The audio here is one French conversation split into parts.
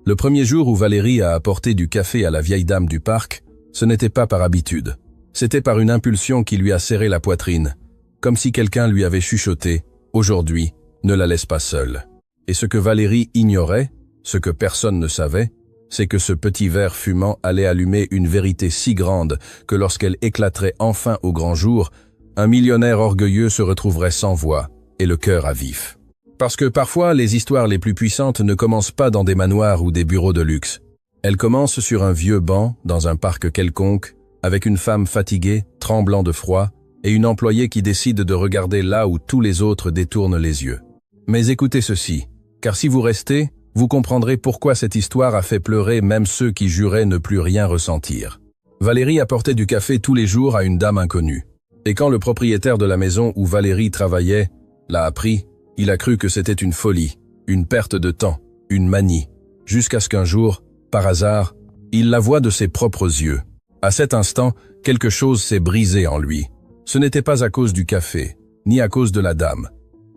Le premier jour où Valérie a apporté du café à la vieille dame du parc, ce n'était pas par habitude. C'était par une impulsion qui lui a serré la poitrine, comme si quelqu'un lui avait chuchoté « Aujourd'hui, ne la laisse pas seule ». Et ce que Valérie ignorait, ce que personne ne savait, c'est que ce petit verre fumant allait allumer une vérité si grande que lorsqu'elle éclaterait enfin au grand jour, un millionnaire orgueilleux se retrouverait sans voix et le cœur à vif. Parce que parfois, les histoires les plus puissantes ne commencent pas dans des manoirs ou des bureaux de luxe. Elles commencent sur un vieux banc, dans un parc quelconque, avec une femme fatiguée, tremblant de froid, et une employée qui décide de regarder là où tous les autres détournent les yeux. Mais écoutez ceci, car si vous restez, vous comprendrez pourquoi cette histoire a fait pleurer même ceux qui juraient ne plus rien ressentir. Valérie apportait du café tous les jours à une dame inconnue. Et quand le propriétaire de la maison où Valérie travaillait l'a appris, il a cru que c'était une folie, une perte de temps, une manie, jusqu'à ce qu'un jour, par hasard, il la voit de ses propres yeux. À cet instant, quelque chose s'est brisé en lui. Ce n'était pas à cause du café, ni à cause de la dame.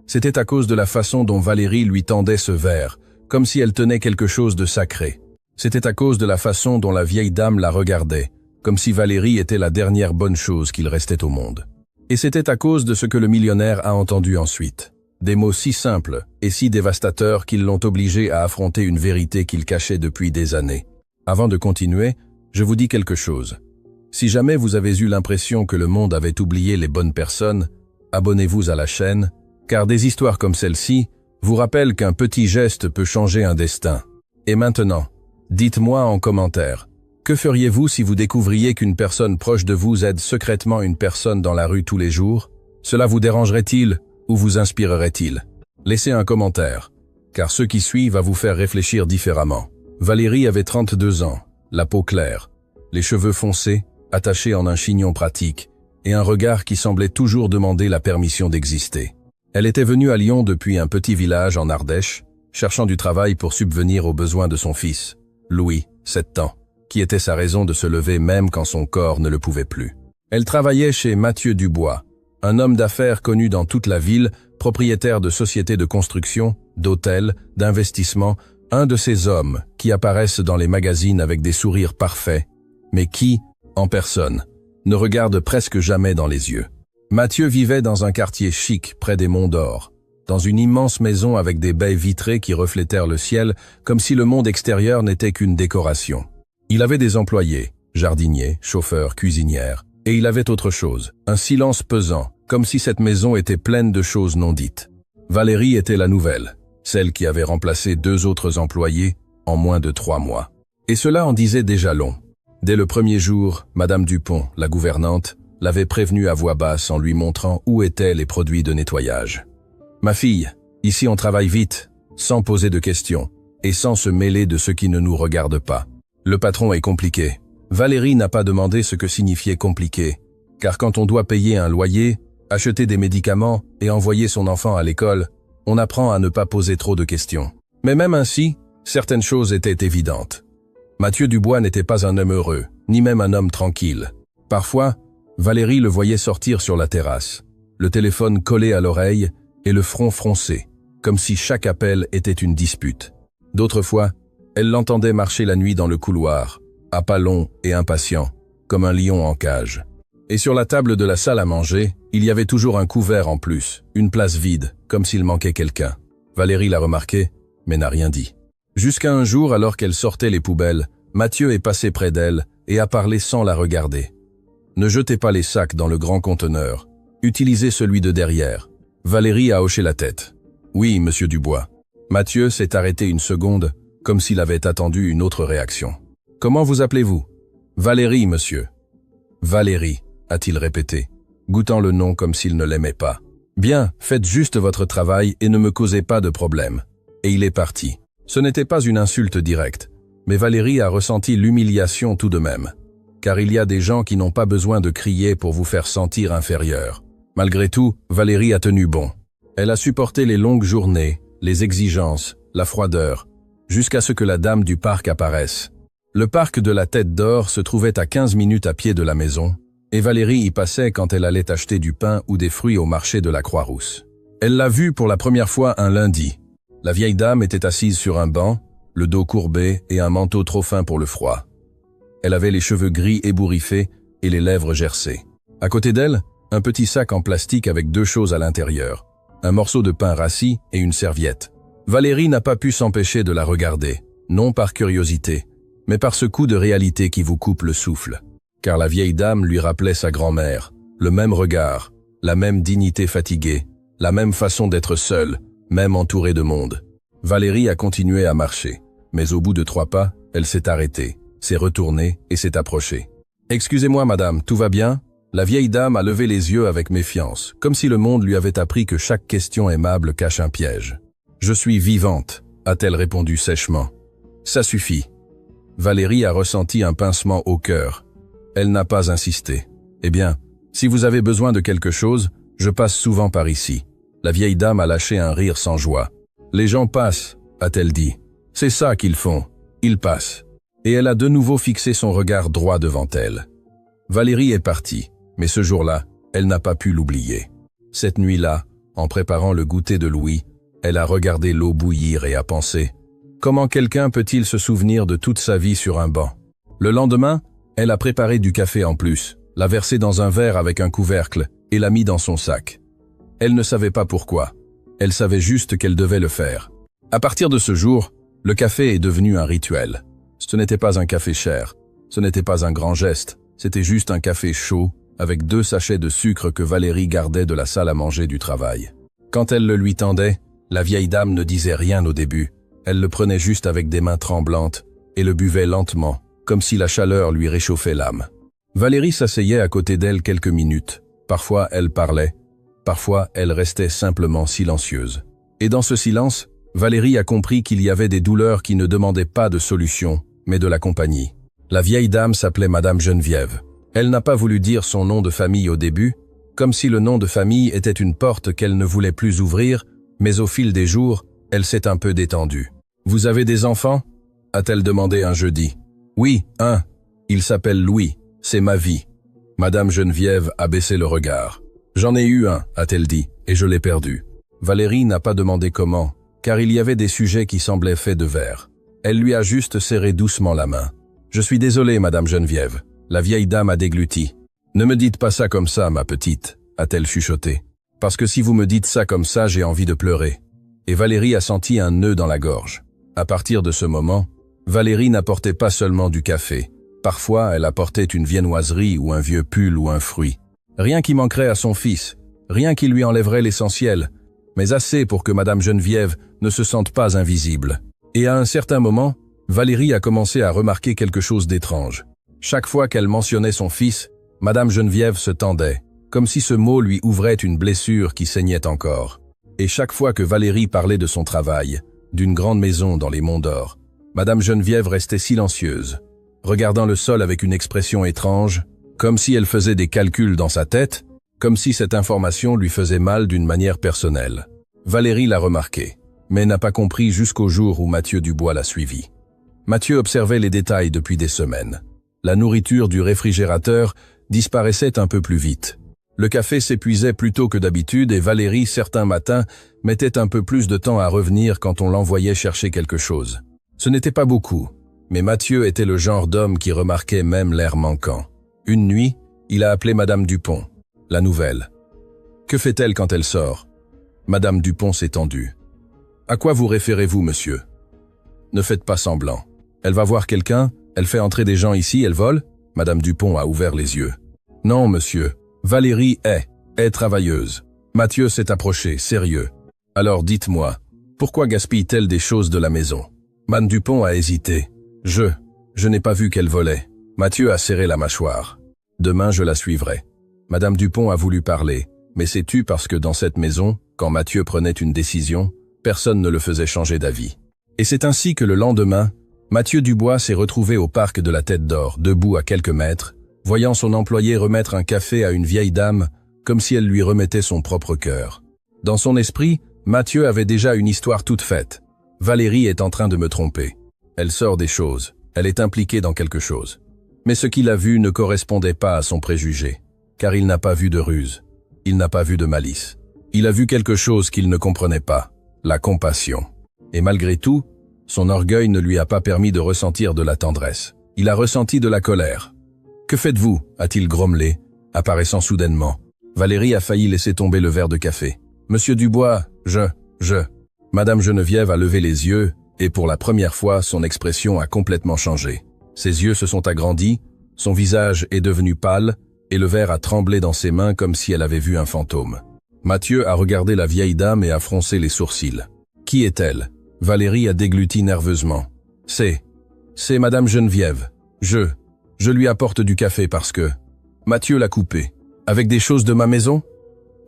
C'était à cause de la façon dont Valérie lui tendait ce verre, comme si elle tenait quelque chose de sacré. C'était à cause de la façon dont la vieille dame la regardait, comme si Valérie était la dernière bonne chose qu'il restait au monde. Et c'était à cause de ce que le millionnaire a entendu ensuite. Des mots si simples et si dévastateurs qu'ils l'ont obligé à affronter une vérité qu'il cachait depuis des années. Avant de continuer, je vous dis quelque chose. Si jamais vous avez eu l'impression que le monde avait oublié les bonnes personnes, abonnez-vous à la chaîne, car des histoires comme celle-ci vous rappellent qu'un petit geste peut changer un destin. Et maintenant, dites-moi en commentaire, que feriez-vous si vous découvriez qu'une personne proche de vous aide secrètement une personne dans la rue tous les jours? Cela vous dérangerait-il ou vous inspirerait-il? Laissez un commentaire, car ce qui suit va vous faire réfléchir différemment. Valérie avait 32 ans, la peau claire, les cheveux foncés, attachés en un chignon pratique, et un regard qui semblait toujours demander la permission d'exister. Elle était venue à Lyon depuis un petit village en Ardèche, cherchant du travail pour subvenir aux besoins de son fils, Louis, 7 ans, qui était sa raison de se lever même quand son corps ne le pouvait plus. Elle travaillait chez Mathieu Dubois, un homme d'affaires connu dans toute la ville, propriétaire de sociétés de construction, d'hôtels, d'investissement, un de ces hommes qui apparaissent dans les magazines avec des sourires parfaits, mais qui, en personne, ne regardent presque jamais dans les yeux. Mathieu vivait dans un quartier chic près des Monts d'Or, dans une immense maison avec des baies vitrées qui reflétèrent le ciel comme si le monde extérieur n'était qu'une décoration. Il avait des employés, jardiniers, chauffeurs, cuisinières, et il avait autre chose, un silence pesant, comme si cette maison était pleine de choses non dites. Valérie était la nouvelle, celle qui avait remplacé 2 autres employés en moins de 3 mois. Et cela en disait déjà long. Dès le premier jour, Madame Dupont, la gouvernante, l'avait prévenue à voix basse en lui montrant où étaient les produits de nettoyage. « Ma fille, ici on travaille vite, sans poser de questions, et sans se mêler de ce qui ne nous regarde pas. Le patron est compliqué. » Valérie n'a pas demandé ce que signifiait compliqué, car quand on doit payer un loyer, acheter des médicaments et envoyer son enfant à l'école, on apprend à ne pas poser trop de questions. Mais même ainsi, certaines choses étaient évidentes. Mathieu Dubois n'était pas un homme heureux, ni même un homme tranquille. Parfois, Valérie le voyait sortir sur la terrasse, le téléphone collé à l'oreille et le front froncé, comme si chaque appel était une dispute. D'autres fois, elle l'entendait marcher la nuit dans le couloir, à pas longs et impatient, comme un lion en cage. Et sur la table de la salle à manger, il y avait toujours un couvert en plus, une place vide, comme s'il manquait quelqu'un. Valérie l'a remarqué, mais n'a rien dit. Jusqu'à un jour, alors qu'elle sortait les poubelles, Mathieu est passé près d'elle et a parlé sans la regarder. « Ne jetez pas les sacs dans le grand conteneur. Utilisez celui de derrière. » Valérie a hoché la tête. « Oui, monsieur Dubois. » Mathieu s'est arrêté une seconde, comme s'il avait attendu une autre réaction. « Comment vous appelez-vous »« Valérie, monsieur. »« Valérie, a-t-il répété, goûtant le nom comme s'il ne l'aimait pas. « Bien, faites juste votre travail et ne me causez pas de problème. » Et il est parti. Ce n'était pas une insulte directe, mais Valérie a ressenti l'humiliation tout de même. Car il y a des gens qui n'ont pas besoin de crier pour vous faire sentir inférieur. Malgré tout, Valérie a tenu bon. Elle a supporté les longues journées, les exigences, la froideur, jusqu'à ce que la dame du parc apparaisse. Le parc de la Tête d'Or se trouvait à 15 minutes à pied de la maison, et Valérie y passait quand elle allait acheter du pain ou des fruits au marché de la Croix-Rousse. Elle l'a vue pour la première fois un lundi. La vieille dame était assise sur un banc, le dos courbé et un manteau trop fin pour le froid. Elle avait les cheveux gris ébouriffés et les lèvres gercées. À côté d'elle, un petit sac en plastique avec 2 choses à l'intérieur, un morceau de pain rassis et une serviette. Valérie n'a pas pu s'empêcher de la regarder, non par curiosité, mais par ce coup de réalité qui vous coupe le souffle. Car la vieille dame lui rappelait sa grand-mère, le même regard, la même dignité fatiguée, la même façon d'être seule, même entourée de monde. Valérie a continué à marcher, mais au bout de 3 pas, elle s'est arrêtée, s'est retournée et s'est approchée. « Excusez-moi madame, tout va bien ?» La vieille dame a levé les yeux avec méfiance, comme si le monde lui avait appris que chaque question aimable cache un piège. « Je suis vivante », a-t-elle répondu sèchement. « Ça suffit. » Valérie a ressenti un pincement au cœur. Elle n'a pas insisté. « Eh bien, si vous avez besoin de quelque chose, je passe souvent par ici. » La vieille dame a lâché un rire sans joie. « Les gens passent », a-t-elle dit. « C'est ça qu'ils font. Ils passent. » Et elle a de nouveau fixé son regard droit devant elle. Valérie est partie, mais ce jour-là, elle n'a pas pu l'oublier. Cette nuit-là, en préparant le goûter de Louis, elle a regardé l'eau bouillir et a pensé « Comment quelqu'un peut-il se souvenir de toute sa vie sur un banc ?» Le lendemain, elle a préparé du café en plus, l'a versé dans un verre avec un couvercle et l'a mis dans son sac. Elle ne savait pas pourquoi. Elle savait juste qu'elle devait le faire. À partir de ce jour, le café est devenu un rituel. Ce n'était pas un café cher, ce n'était pas un grand geste, c'était juste un café chaud, avec 2 sachets de sucre que Valérie gardait de la salle à manger du travail. Quand elle le lui tendait, la vieille dame ne disait rien au début, elle le prenait juste avec des mains tremblantes, et le buvait lentement, comme si la chaleur lui réchauffait l'âme. Valérie s'asseyait à côté d'elle quelques minutes, parfois elle parlait, parfois elle restait simplement silencieuse. Et dans ce silence, Valérie a compris qu'il y avait des douleurs qui ne demandaient pas de solution, mais de la compagnie. La vieille dame s'appelait Madame Geneviève. Elle n'a pas voulu dire son nom de famille au début, comme si le nom de famille était une porte qu'elle ne voulait plus ouvrir, mais au fil des jours, elle s'est un peu détendue. « Vous avez des enfants ?» a-t-elle demandé un jeudi. « Oui, un. Il s'appelle Louis. C'est ma vie. » Madame Geneviève a baissé le regard. « J'en ai eu un, a-t-elle dit, et je l'ai perdu. » Valérie n'a pas demandé comment, car il y avait des sujets qui semblaient faits de verre. Elle lui a juste serré doucement la main. « Je suis désolée, Madame Geneviève. » La vieille dame a dégluti. « Ne me dites pas ça comme ça, ma petite, » a-t-elle chuchoté. « Parce que si vous me dites ça comme ça, j'ai envie de pleurer. » Et Valérie a senti un nœud dans la gorge. À partir de ce moment, Valérie n'apportait pas seulement du café. Parfois, elle apportait une viennoiserie ou un vieux pull ou un fruit. Rien qui manquerait à son fils, rien qui lui enlèverait l'essentiel, mais assez pour que Madame Geneviève ne se sente pas invisible. Et à un certain moment, Valérie a commencé à remarquer quelque chose d'étrange. Chaque fois qu'elle mentionnait son fils, Madame Geneviève se tendait, comme si ce mot lui ouvrait une blessure qui saignait encore. Et chaque fois que Valérie parlait de son travail, d'une grande maison dans les Monts d'Or, Madame Geneviève restait silencieuse, regardant le sol avec une expression étrange, comme si elle faisait des calculs dans sa tête, comme si cette information lui faisait mal d'une manière personnelle. Valérie l'a remarqué, mais n'a pas compris jusqu'au jour où Mathieu Dubois l'a suivi. Mathieu observait les détails depuis des semaines. La nourriture du réfrigérateur disparaissait un peu plus vite. Le café s'épuisait plus tôt que d'habitude et Valérie, certains matins, mettait un peu plus de temps à revenir quand on l'envoyait chercher quelque chose. Ce n'était pas beaucoup, mais Mathieu était le genre d'homme qui remarquait même l'air manquant. Une nuit, il a appelé Madame Dupont, la nouvelle. « Que fait-elle quand elle sort ?» Madame Dupont s'est tendue. « À quoi vous référez-vous, monsieur ?»« Ne faites pas semblant. Elle va voir quelqu'un, elle fait entrer des gens ici, elle vole ?» Madame Dupont a ouvert les yeux. « Non, monsieur. Valérie est travailleuse. » Mathieu s'est approché, sérieux. « Alors dites-moi, pourquoi gaspille-t-elle des choses de la maison ?» Madame Dupont a hésité. « Je n'ai pas vu qu'elle volait. » Mathieu a serré la mâchoire. « Demain, je la suivrai. » Madame Dupont a voulu parler, mais c'est tu parce que dans cette maison, quand Mathieu prenait une décision, personne ne le faisait changer d'avis. Et c'est ainsi que le lendemain, Mathieu Dubois s'est retrouvé au parc de la Tête d'Or, debout à quelques mètres, voyant son employé remettre un café à une vieille dame, comme si elle lui remettait son propre cœur. Dans son esprit, Mathieu avait déjà une histoire toute faite. Valérie est en train de me tromper. Elle sort des choses, elle est impliquée dans quelque chose. Mais ce qu'il a vu ne correspondait pas à son préjugé, car il n'a pas vu de ruse, il n'a pas vu de malice. Il a vu quelque chose qu'il ne comprenait pas, la compassion. Et malgré tout, Son orgueil ne lui a pas permis de ressentir de la tendresse. Il a ressenti de la colère. « Que faites-vous » a-t-il grommelé, apparaissant soudainement. Valérie a failli laisser tomber le verre de café. « Monsieur Dubois, je… » Madame Geneviève a levé les yeux, et pour la première fois, son expression a complètement changé. Ses yeux se sont agrandis, son visage est devenu pâle, et le verre a tremblé dans ses mains comme si elle avait vu un fantôme. Mathieu a regardé la vieille dame et a froncé les sourcils. Qui est-elle? Valérie a dégluti nerveusement. C'est Madame Geneviève. Je lui apporte du café parce que… Mathieu l'a coupé. Avec des choses de ma maison?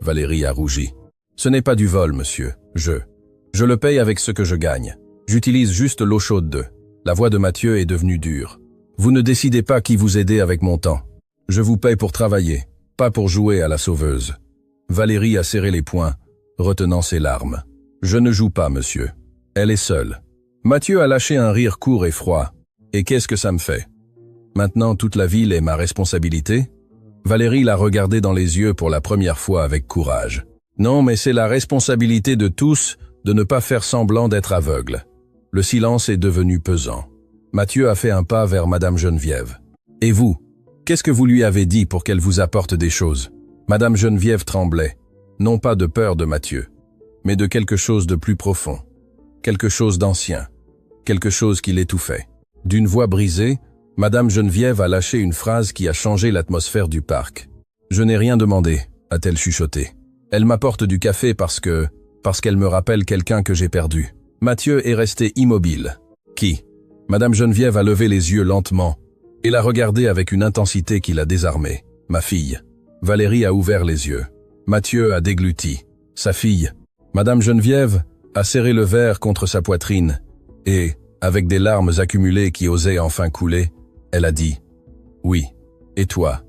Valérie a rougi. Ce n'est pas du vol, monsieur. Je le paye avec ce que je gagne. J'utilise juste l'eau chaude d'eux. La voix de Mathieu est devenue dure. Vous ne décidez pas qui vous aider avec mon temps. Je vous paye pour travailler, pas pour jouer à la sauveuse. Valérie a serré les poings, retenant ses larmes. Je ne joue pas, monsieur. Elle est seule. Mathieu a lâché un rire court et froid. Et qu'est-ce que ça me fait? Maintenant, toute la ville est ma responsabilité? Valérie l'a regardé dans les yeux pour la première fois avec courage. Non, mais c'est la responsabilité de tous de ne pas faire semblant d'être aveugle. Le silence est devenu pesant. Mathieu a fait un pas vers Madame Geneviève. Et vous? Qu'est-ce que vous lui avez dit pour qu'elle vous apporte des choses? Madame Geneviève tremblait, non pas de peur de Mathieu, mais de quelque chose de plus profond, quelque chose d'ancien, quelque chose qui l'étouffait. D'une voix brisée, Madame Geneviève a lâché une phrase qui a changé l'atmosphère du parc. « Je n'ai rien demandé », a-t-elle chuchoté. « Elle m'apporte du café parce qu'elle me rappelle quelqu'un que j'ai perdu. » Mathieu est resté immobile. « Qui ?» Madame Geneviève a levé les yeux lentement et l'a regardé avec une intensité qui l'a désarmé. « Ma fille. » Valérie a ouvert les yeux. Mathieu a dégluti. « Sa fille. » Madame Geneviève a serré le verre contre sa poitrine et, avec des larmes accumulées qui osaient enfin couler, elle a dit « Oui. Et toi?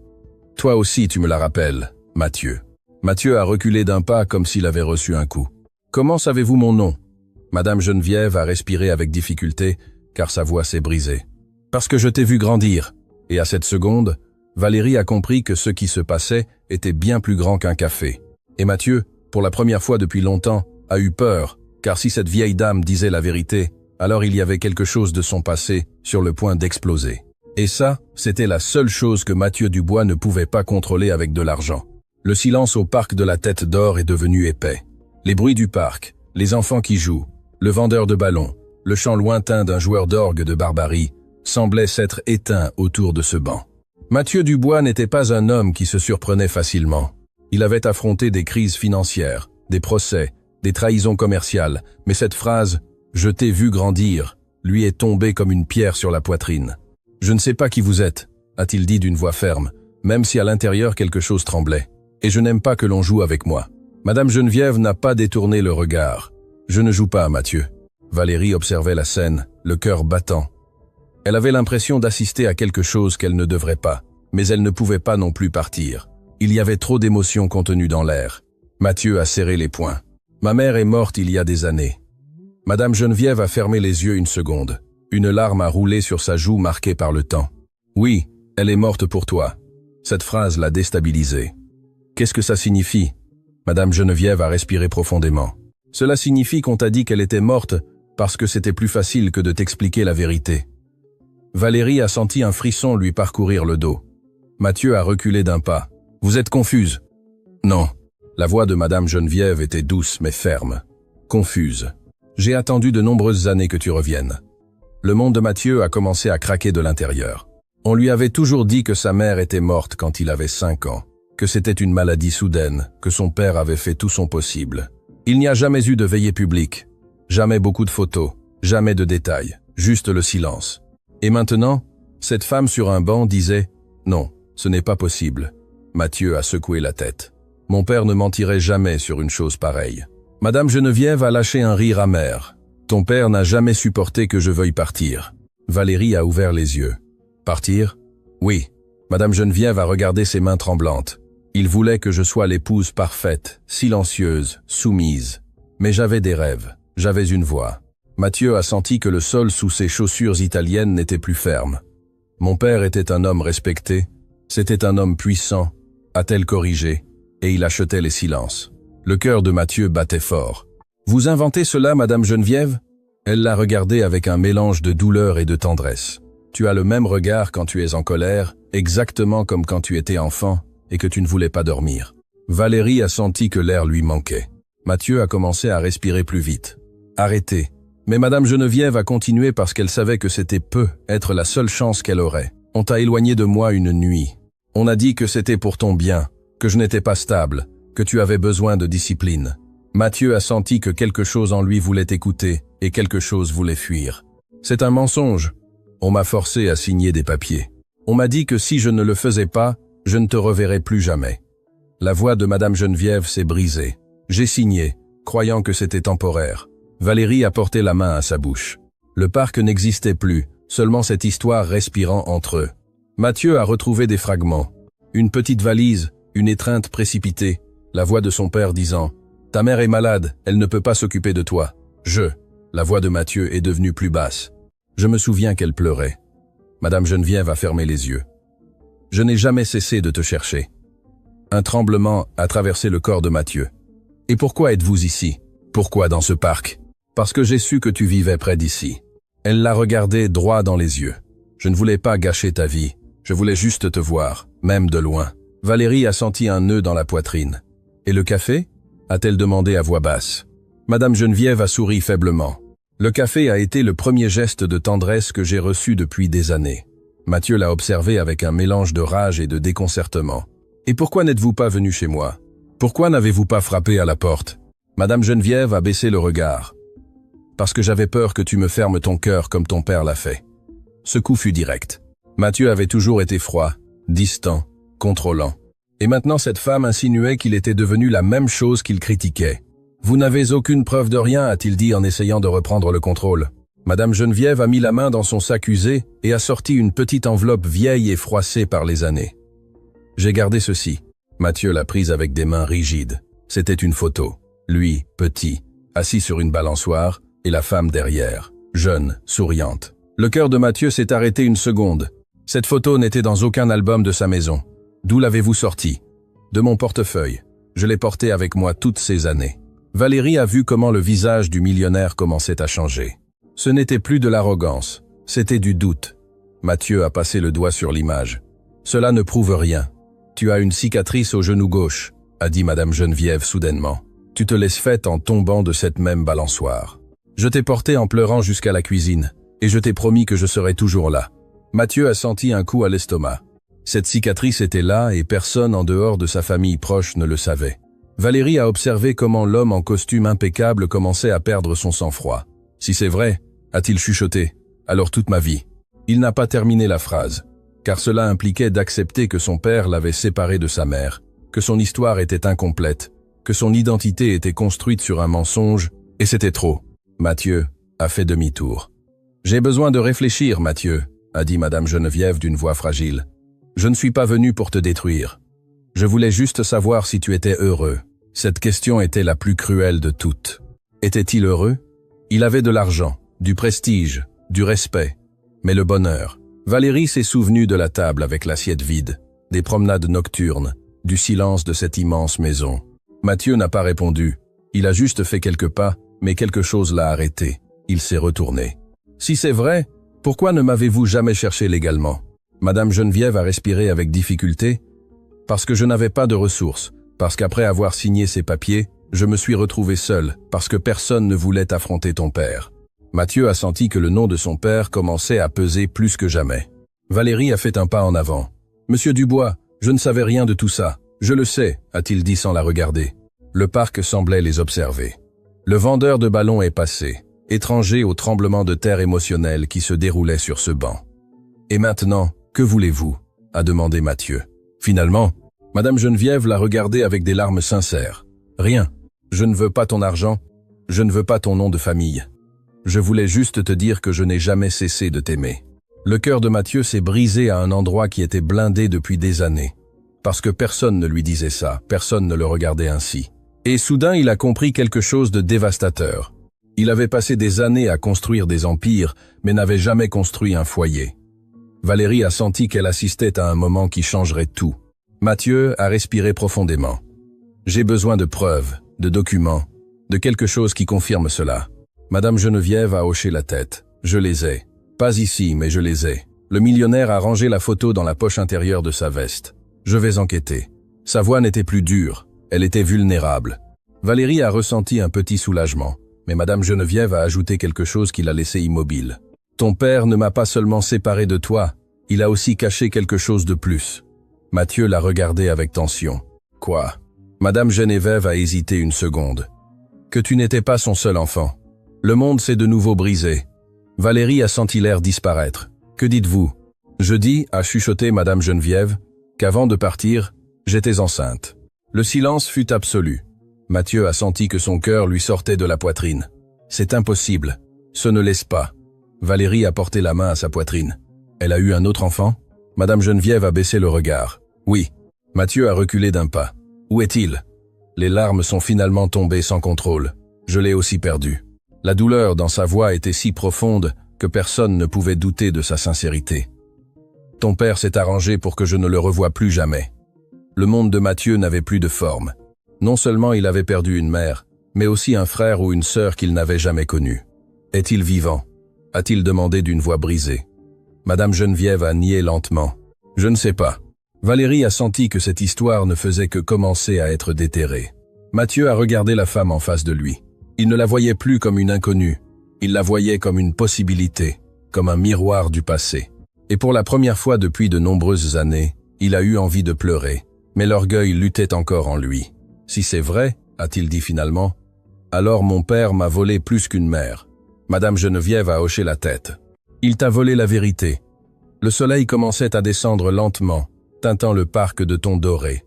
Toi aussi tu me la rappelles, Mathieu. » Mathieu a reculé d'un pas comme s'il avait reçu un coup. « Comment savez-vous mon nom ?» Madame Geneviève a respiré avec difficulté, car sa voix s'est brisée. « Parce que je t'ai vu grandir. » Et à cette seconde, Valérie a compris que ce qui se passait était bien plus grand qu'un café. Et Mathieu, pour la première fois depuis longtemps, a eu peur, car si cette vieille dame disait la vérité, alors il y avait quelque chose de son passé sur le point d'exploser. Et ça, c'était la seule chose que Mathieu Dubois ne pouvait pas contrôler avec de l'argent. Le silence au parc de la Tête d'Or est devenu épais. Les bruits du parc, les enfants qui jouent, le vendeur de ballons, le chant lointain d'un joueur d'orgue de Barbarie, semblaient s'être éteints autour de ce banc. Mathieu Dubois n'était pas un homme qui se surprenait facilement. Il avait affronté des crises financières, des procès, des trahisons commerciales, mais cette phrase « Je t'ai vu grandir » lui est tombée comme une pierre sur la poitrine. « Je ne sais pas qui vous êtes », a-t-il dit d'une voix ferme, même si à l'intérieur quelque chose tremblait. « Et je n'aime pas que l'on joue avec moi. » Madame Geneviève n'a pas détourné le regard. « Je ne joue pas, Mathieu. » Valérie observait la scène, le cœur battant. Elle avait l'impression d'assister à quelque chose qu'elle ne devrait pas, mais elle ne pouvait pas non plus partir. Il y avait trop d'émotions contenues dans l'air. Mathieu a serré les poings. « Ma mère est morte il y a des années. » Madame Geneviève a fermé les yeux une seconde. Une larme a roulé sur sa joue marquée par le temps. « Oui, elle est morte pour toi. » Cette phrase l'a déstabilisée. « Qu'est-ce que ça signifie ?» Madame Geneviève a respiré profondément. « Cela signifie qu'on t'a dit qu'elle était morte parce que c'était plus facile que de t'expliquer la vérité. » Valérie a senti un frisson lui parcourir le dos. Mathieu a reculé d'un pas. « Vous êtes confuse ?» « Non. » La voix de Madame Geneviève était douce mais ferme. « Confuse. J'ai attendu de nombreuses années que tu reviennes. » Le monde de Mathieu a commencé à craquer de l'intérieur. On lui avait toujours dit que sa mère était morte quand il avait 5 ans, que c'était une maladie soudaine, que son père avait fait tout son possible. Il n'y a jamais eu de veillée publique, jamais beaucoup de photos, jamais de détails, juste le silence. Et maintenant, cette femme sur un banc disait « Non, ce n'est pas possible. » Mathieu a secoué la tête. « Mon père ne mentirait jamais sur une chose pareille. » Madame Geneviève a lâché un rire amer. « Ton père n'a jamais supporté que je veuille partir. » Valérie a ouvert les yeux. « Partir? » « Oui. » Madame Geneviève a regardé ses mains tremblantes. « Il voulait que je sois l'épouse parfaite, silencieuse, soumise. Mais j'avais des rêves, j'avais une voix. » Mathieu a senti que le sol sous ses chaussures italiennes n'était plus ferme. Mon père était un homme respecté, c'était un homme puissant, a-t-elle corrigé, et il achetait les silences. Le cœur de Mathieu battait fort. « Vous inventez cela, Madame Geneviève ?» Elle l'a regardé avec un mélange de douleur et de tendresse. Tu as le même regard quand tu es en colère, exactement comme quand tu étais enfant et que tu ne voulais pas dormir. Valérie a senti que l'air lui manquait. Mathieu a commencé à respirer plus vite. Arrêtez. Mais Madame Geneviève a continué parce qu'elle savait que c'était être la seule chance qu'elle aurait. On t'a éloigné de moi une nuit. On a dit que c'était pour ton bien, que je n'étais pas stable, que tu avais besoin de discipline. Mathieu a senti que quelque chose en lui voulait écouter et quelque chose voulait fuir. C'est un mensonge. On m'a forcé à signer des papiers. On m'a dit que si je ne le faisais pas, je ne te reverrais plus jamais. La voix de Madame Geneviève s'est brisée. J'ai signé, croyant que c'était temporaire. Valérie a porté la main à sa bouche. Le parc n'existait plus, seulement cette histoire respirant entre eux. Mathieu a retrouvé des fragments. Une petite valise, une étreinte précipitée, la voix de son père disant « Ta mère est malade, elle ne peut pas s'occuper de toi. » La voix de Mathieu est devenue plus basse. Je me souviens qu'elle pleurait. Madame Geneviève a fermé les yeux. Je n'ai jamais cessé de te chercher. Un tremblement a traversé le corps de Mathieu. Et pourquoi êtes-vous ici? Pourquoi dans ce parc? Parce que j'ai su que tu vivais près d'ici. Elle l'a regardé droit dans les yeux. Je ne voulais pas gâcher ta vie. Je voulais juste te voir, même de loin. Valérie a senti un nœud dans la poitrine. Et le café? A-t-elle demandé à voix basse. Madame Geneviève a souri faiblement. Le café a été le premier geste de tendresse que j'ai reçu depuis des années. Mathieu l'a observé avec un mélange de rage et de déconcertement. Et pourquoi n'êtes-vous pas venu chez moi? Pourquoi n'avez-vous pas frappé à la porte? Madame Geneviève a baissé le regard. Parce que j'avais peur que tu me fermes ton cœur comme ton père l'a fait. Ce coup fut direct. Mathieu avait toujours été froid, distant, contrôlant. Et maintenant cette femme insinuait qu'il était devenu la même chose qu'il critiquait. Vous n'avez aucune preuve de rien, a-t-il dit en essayant de reprendre le contrôle. Madame Geneviève a mis la main dans son sac usé et a sorti une petite enveloppe vieille et froissée par les années. J'ai gardé ceci. Mathieu l'a prise avec des mains rigides. C'était une photo. Lui, petit, assis sur une balançoire, et la femme derrière, jeune, souriante. Le cœur de Mathieu s'est arrêté une seconde. Cette photo n'était dans aucun album de sa maison. D'où l'avez-vous sortie? De mon portefeuille. Je l'ai porté avec moi toutes ces années. Valérie a vu comment le visage du millionnaire commençait à changer. Ce n'était plus de l'arrogance, c'était du doute. Mathieu a passé le doigt sur l'image. Cela ne prouve rien. Tu as une cicatrice au genou gauche, a dit Madame Geneviève soudainement. Tu te laisses faite en tombant de cette même balançoire. Je t'ai porté en pleurant jusqu'à la cuisine, et je t'ai promis que je serais toujours là. Mathieu a senti un coup à l'estomac. Cette cicatrice était là et personne en dehors de sa famille proche ne le savait. Valérie a observé comment l'homme en costume impeccable commençait à perdre son sang-froid. Si c'est vrai, a-t-il chuchoté, alors toute ma vie. Il n'a pas terminé la phrase, car cela impliquait d'accepter que son père l'avait séparé de sa mère, que son histoire était incomplète, que son identité était construite sur un mensonge, et c'était trop. Mathieu a fait demi-tour. « J'ai besoin de réfléchir, Mathieu, » a dit Madame Geneviève d'une voix fragile. « Je ne suis pas venu pour te détruire. Je voulais juste savoir si tu étais heureux. » Cette question était la plus cruelle de toutes. Était-il heureux? Il avait de l'argent, du prestige, du respect. Mais le bonheur. Valérie s'est souvenue de la table avec l'assiette vide, des promenades nocturnes, du silence de cette immense maison. Mathieu n'a pas répondu. Il a juste fait quelques pas, mais quelque chose l'a arrêté. Il s'est retourné. Si c'est vrai, pourquoi ne m'avez-vous jamais cherché légalement? Madame Geneviève a respiré avec difficulté. Parce que je n'avais pas de ressources, parce qu'après avoir signé ces papiers, je me suis retrouvé seul, parce que personne ne voulait affronter ton père. Mathieu a senti que le nom de son père commençait à peser plus que jamais. Valérie a fait un pas en avant. « Monsieur Dubois, je ne savais rien de tout ça. Je le sais, a-t-il dit sans la regarder. Le parc semblait les observer. Le vendeur de ballons est passé, étranger au tremblement de terre émotionnel qui se déroulait sur ce banc. « Et maintenant, que voulez-vous » a demandé Mathieu. Finalement, Madame Geneviève l'a regardé avec des larmes sincères. « Rien. Je ne veux pas ton argent. Je ne veux pas ton nom de famille. Je voulais juste te dire que je n'ai jamais cessé de t'aimer. » Le cœur de Mathieu s'est brisé à un endroit qui était blindé depuis des années. Parce que personne ne lui disait ça, personne ne le regardait ainsi. Et soudain, il a compris quelque chose de dévastateur. Il avait passé des années à construire des empires, mais n'avait jamais construit un foyer. Valérie a senti qu'elle assistait à un moment qui changerait tout. Mathieu a respiré profondément. « J'ai besoin de preuves, de documents, de quelque chose qui confirme cela. » Madame Geneviève a hoché la tête. Je les ai. Pas ici, mais je les ai. Le millionnaire a rangé la photo dans la poche intérieure de sa veste. Je vais enquêter. Sa voix n'était plus dure, elle était vulnérable. Valérie a ressenti un petit soulagement, mais Madame Geneviève a ajouté quelque chose qui l'a laissé immobile. Ton père ne m'a pas seulement séparé de toi, il a aussi caché quelque chose de plus. Mathieu l'a regardé avec tension. Quoi? Madame Geneviève a hésité une seconde. Que tu n'étais pas son seul enfant. Le monde s'est de nouveau brisé. Valérie a senti l'air disparaître. Que dites-vous? Je dis, a chuchoté Madame Geneviève, qu'avant de partir, j'étais enceinte. Le silence fut absolu. Mathieu a senti que son cœur lui sortait de la poitrine. C'est impossible. Ce ne laisse pas. Valérie a porté la main à sa poitrine. Elle a eu un autre enfant? Madame Geneviève a baissé le regard. Oui. Mathieu a reculé d'un pas. Où est-il? Les larmes sont finalement tombées sans contrôle. Je l'ai aussi perdu. La douleur dans sa voix était si profonde que personne ne pouvait douter de sa sincérité. Ton père s'est arrangé pour que je ne le revoie plus jamais. Le monde de Mathieu n'avait plus de forme. Non seulement il avait perdu une mère, mais aussi un frère ou une sœur qu'il n'avait jamais connu. Est-il vivant? A-t-il demandé d'une voix brisée. Madame Geneviève a nié lentement. Je ne sais pas. Valérie a senti que cette histoire ne faisait que commencer à être déterrée. Mathieu a regardé la femme en face de lui. Il ne la voyait plus comme une inconnue. Il la voyait comme une possibilité, comme un miroir du passé. Et pour la première fois depuis de nombreuses années, il a eu envie de pleurer. Mais l'orgueil luttait encore en lui. Si c'est vrai, a-t-il dit finalement, alors mon père m'a volé plus qu'une mère. Madame Geneviève a hoché la tête. Il t'a volé la vérité. Le soleil commençait à descendre lentement, teintant le parc de tons dorés.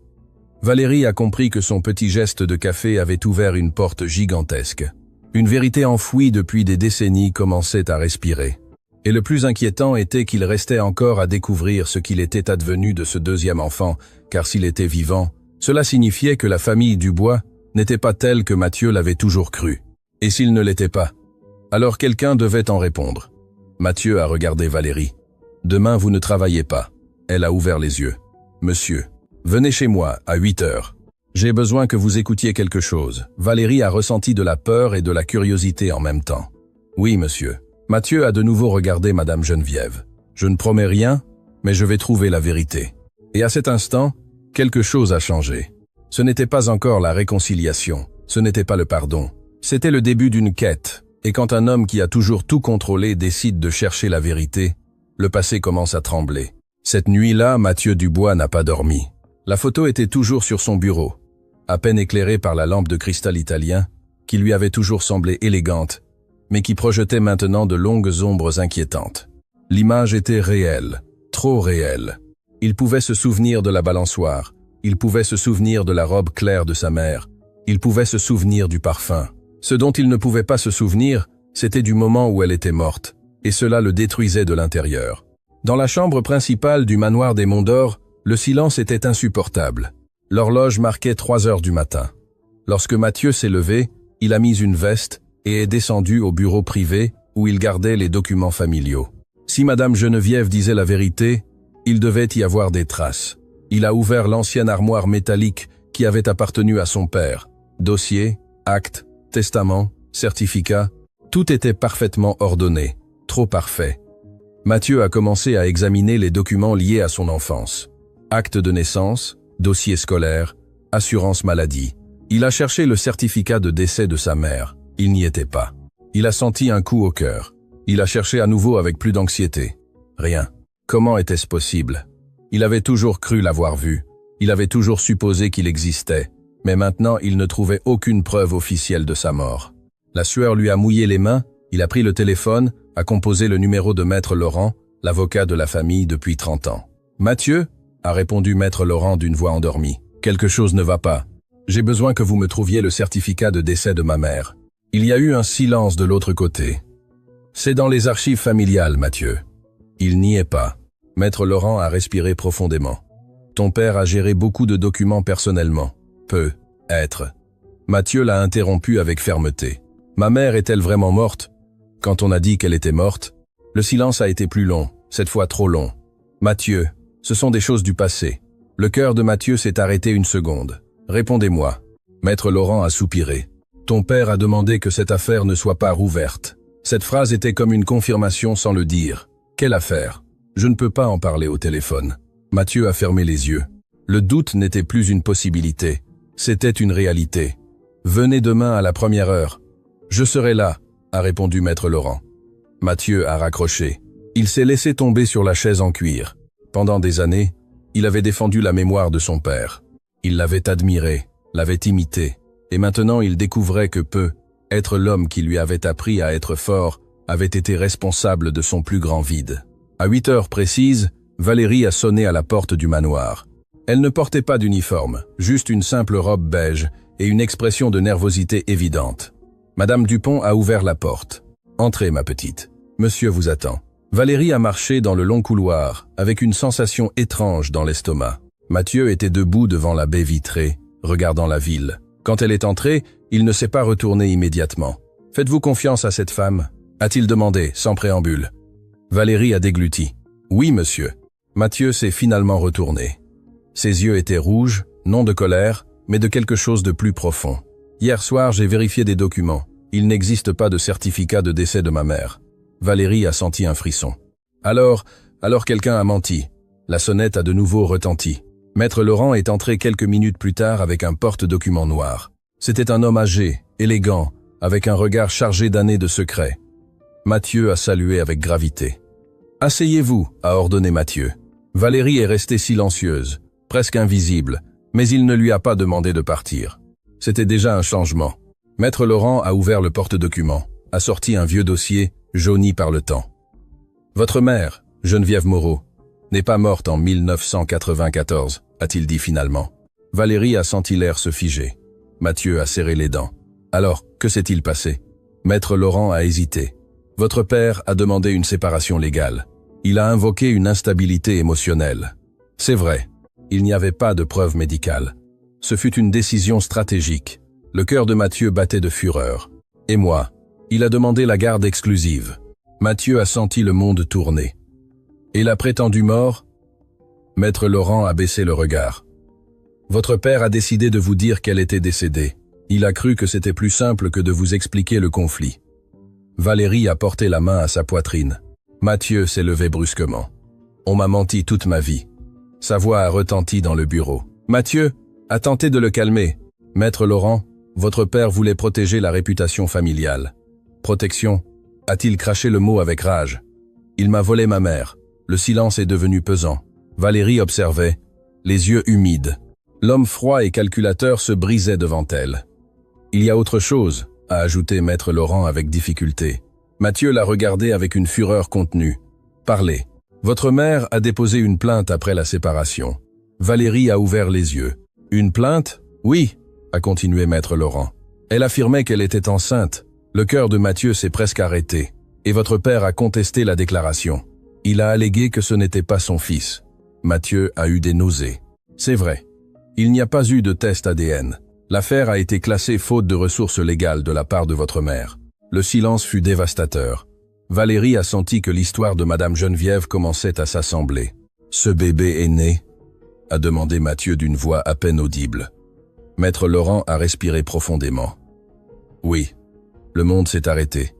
Valérie a compris que son petit geste de café avait ouvert une porte gigantesque. Une vérité enfouie depuis des décennies commençait à respirer. Et le plus inquiétant était qu'il restait encore à découvrir ce qu'il était advenu de ce deuxième enfant, car s'il était vivant, cela signifiait que la famille Dubois n'était pas telle que Mathieu l'avait toujours cru. Et s'il ne l'était pas? Alors quelqu'un devait en répondre. Mathieu a regardé Valérie. Demain vous ne travaillez pas. Elle a ouvert les yeux. Monsieur, venez chez moi à 8 heures. J'ai besoin que vous écoutiez quelque chose. Valérie a ressenti de la peur et de la curiosité en même temps. Oui, monsieur. Mathieu a de nouveau regardé Madame Geneviève. Je ne promets rien, mais je vais trouver la vérité. Et à cet instant, quelque chose a changé. Ce n'était pas encore la réconciliation, ce n'était pas le pardon. C'était le début d'une quête, et quand un homme qui a toujours tout contrôlé décide de chercher la vérité, le passé commence à trembler. Cette nuit-là, Mathieu Dubois n'a pas dormi. La photo était toujours sur son bureau, à peine éclairée par la lampe de cristal italien, qui lui avait toujours semblé élégante, mais qui projetait maintenant de longues ombres inquiétantes. L'image était réelle, trop réelle. Il pouvait se souvenir de la balançoire, il pouvait se souvenir de la robe claire de sa mère, il pouvait se souvenir du parfum. Ce dont il ne pouvait pas se souvenir, c'était du moment où elle était morte, et cela le détruisait de l'intérieur. Dans la chambre principale du manoir des Monts d'Or, le silence était insupportable. L'horloge marquait 3 heures du matin. Lorsque Mathieu s'est levé, il a mis une veste et est descendu au bureau privé où il gardait les documents familiaux. Si Madame Geneviève disait la vérité, il devait y avoir des traces. Il a ouvert l'ancienne armoire métallique qui avait appartenu à son père. Dossiers, actes, testaments, certificats, tout était parfaitement ordonné, trop parfait. Mathieu a commencé à examiner les documents liés à son enfance. Acte de naissance, dossier scolaire, assurance maladie. Il a cherché le certificat de décès de sa mère. Il n'y était pas. Il a senti un coup au cœur. Il a cherché à nouveau avec plus d'anxiété. Rien. Comment était-ce possible? Il avait toujours cru l'avoir vu. Il avait toujours supposé qu'il existait. Mais maintenant, il ne trouvait aucune preuve officielle de sa mort. La sueur lui a mouillé les mains. Il a pris le téléphone, a composé le numéro de Maître Laurent, l'avocat de la famille depuis 30 ans. « Mathieu ?» a répondu Maître Laurent d'une voix endormie. « Quelque chose ne va pas. J'ai besoin que vous me trouviez le certificat de décès de ma mère. » Il y a eu un silence de l'autre côté. « C'est dans les archives familiales, Mathieu. » Il n'y est pas. Maître Laurent a respiré profondément. « Ton père a géré beaucoup de documents personnellement. Peut être. » Mathieu l'a interrompu avec fermeté. « Ma mère est-elle vraiment morte ?» Quand on a dit qu'elle était morte, le silence a été plus long, cette fois trop long. « Mathieu, ce sont des choses du passé. » Le cœur de Mathieu s'est arrêté une seconde. « Répondez-moi. » Maître Laurent a soupiré. « Ton père a demandé que cette affaire ne soit pas rouverte. Cette phrase était comme une confirmation sans le dire. Quelle affaire? Je ne peux pas en parler au téléphone. Mathieu a fermé les yeux. Le doute n'était plus une possibilité. C'était une réalité. Venez demain à la première heure. Je serai là, a répondu Maître Laurent. Mathieu a raccroché. Il s'est laissé tomber sur la chaise en cuir. Pendant des années, il avait défendu la mémoire de son père. Il l'avait admiré, l'avait imité. Et maintenant il découvrait que être l'homme qui lui avait appris à être fort, avait été responsable de son plus grand vide. À 8 heures précises, Valérie a sonné à la porte du manoir. Elle ne portait pas d'uniforme, juste une simple robe beige et une expression de nervosité évidente. Madame Dupont a ouvert la porte. « Entrez, ma petite. Monsieur vous attend. » Valérie a marché dans le long couloir, avec une sensation étrange dans l'estomac. Mathieu était debout devant la baie vitrée, regardant la ville. Quand elle est entrée, il ne s'est pas retourné immédiatement. « Faites-vous confiance à cette femme ?» a-t-il demandé, sans préambule. Valérie a dégluti. « Oui, monsieur. » Mathieu s'est finalement retourné. Ses yeux étaient rouges, non de colère, mais de quelque chose de plus profond. « Hier soir, j'ai vérifié des documents. Il n'existe pas de certificat de décès de ma mère. » Valérie a senti un frisson. Alors quelqu'un a menti. La sonnette a de nouveau retenti. Maître Laurent est entré quelques minutes plus tard avec un porte-document noir. C'était un homme âgé, élégant, avec un regard chargé d'années de secrets. Mathieu a salué avec gravité. « Asseyez-vous » a ordonné Mathieu. Valérie est restée silencieuse, presque invisible, mais il ne lui a pas demandé de partir. C'était déjà un changement. Maître Laurent a ouvert le porte-document, a sorti un vieux dossier, jauni par le temps. « Votre mère, Geneviève Moreau, n'est pas morte en 1994, a-t-il dit finalement. Valérie a senti l'air se figer. Mathieu a serré les dents. Alors, que s'est-il passé? Maître Laurent a hésité. Votre père a demandé une séparation légale. Il a invoqué une instabilité émotionnelle. C'est vrai, il n'y avait pas de preuve médicale. Ce fut une décision stratégique. Le cœur de Mathieu battait de fureur. Et moi, il a demandé la garde exclusive. Mathieu a senti le monde tourner. Et la prétendue mort? Maître Laurent a baissé le regard. Votre père a décidé de vous dire qu'elle était décédée. Il a cru que c'était plus simple que de vous expliquer le conflit. Valérie a porté la main à sa poitrine. Mathieu s'est levé brusquement. On m'a menti toute ma vie. Sa voix a retenti dans le bureau. Mathieu a tenté de le calmer. Maître Laurent, votre père voulait protéger la réputation familiale. Protection, a-t-il craché le mot avec rage. Il m'a volé ma mère. Le silence est devenu pesant. Valérie observait, les yeux humides. L'homme froid et calculateur se brisait devant elle. Il y a autre chose, a ajouté Maître Laurent avec difficulté. Mathieu l'a regardé avec une fureur contenue. Parlez. Votre mère a déposé une plainte après la séparation. Valérie a ouvert les yeux. Une plainte? Oui, a continué Maître Laurent. Elle affirmait qu'elle était enceinte. Le cœur de Mathieu s'est presque arrêté. Et votre père a contesté la déclaration. Il a allégué que ce n'était pas son fils. Mathieu a eu des nausées. C'est vrai. Il n'y a pas eu de test ADN. L'affaire a été classée faute de ressources légales de la part de votre mère. Le silence fut dévastateur. Valérie a senti que l'histoire de Madame Geneviève commençait à s'assembler. « Ce bébé est né ?» a demandé Mathieu d'une voix à peine audible. Maître Laurent a respiré profondément. « Oui, le monde s'est arrêté. »«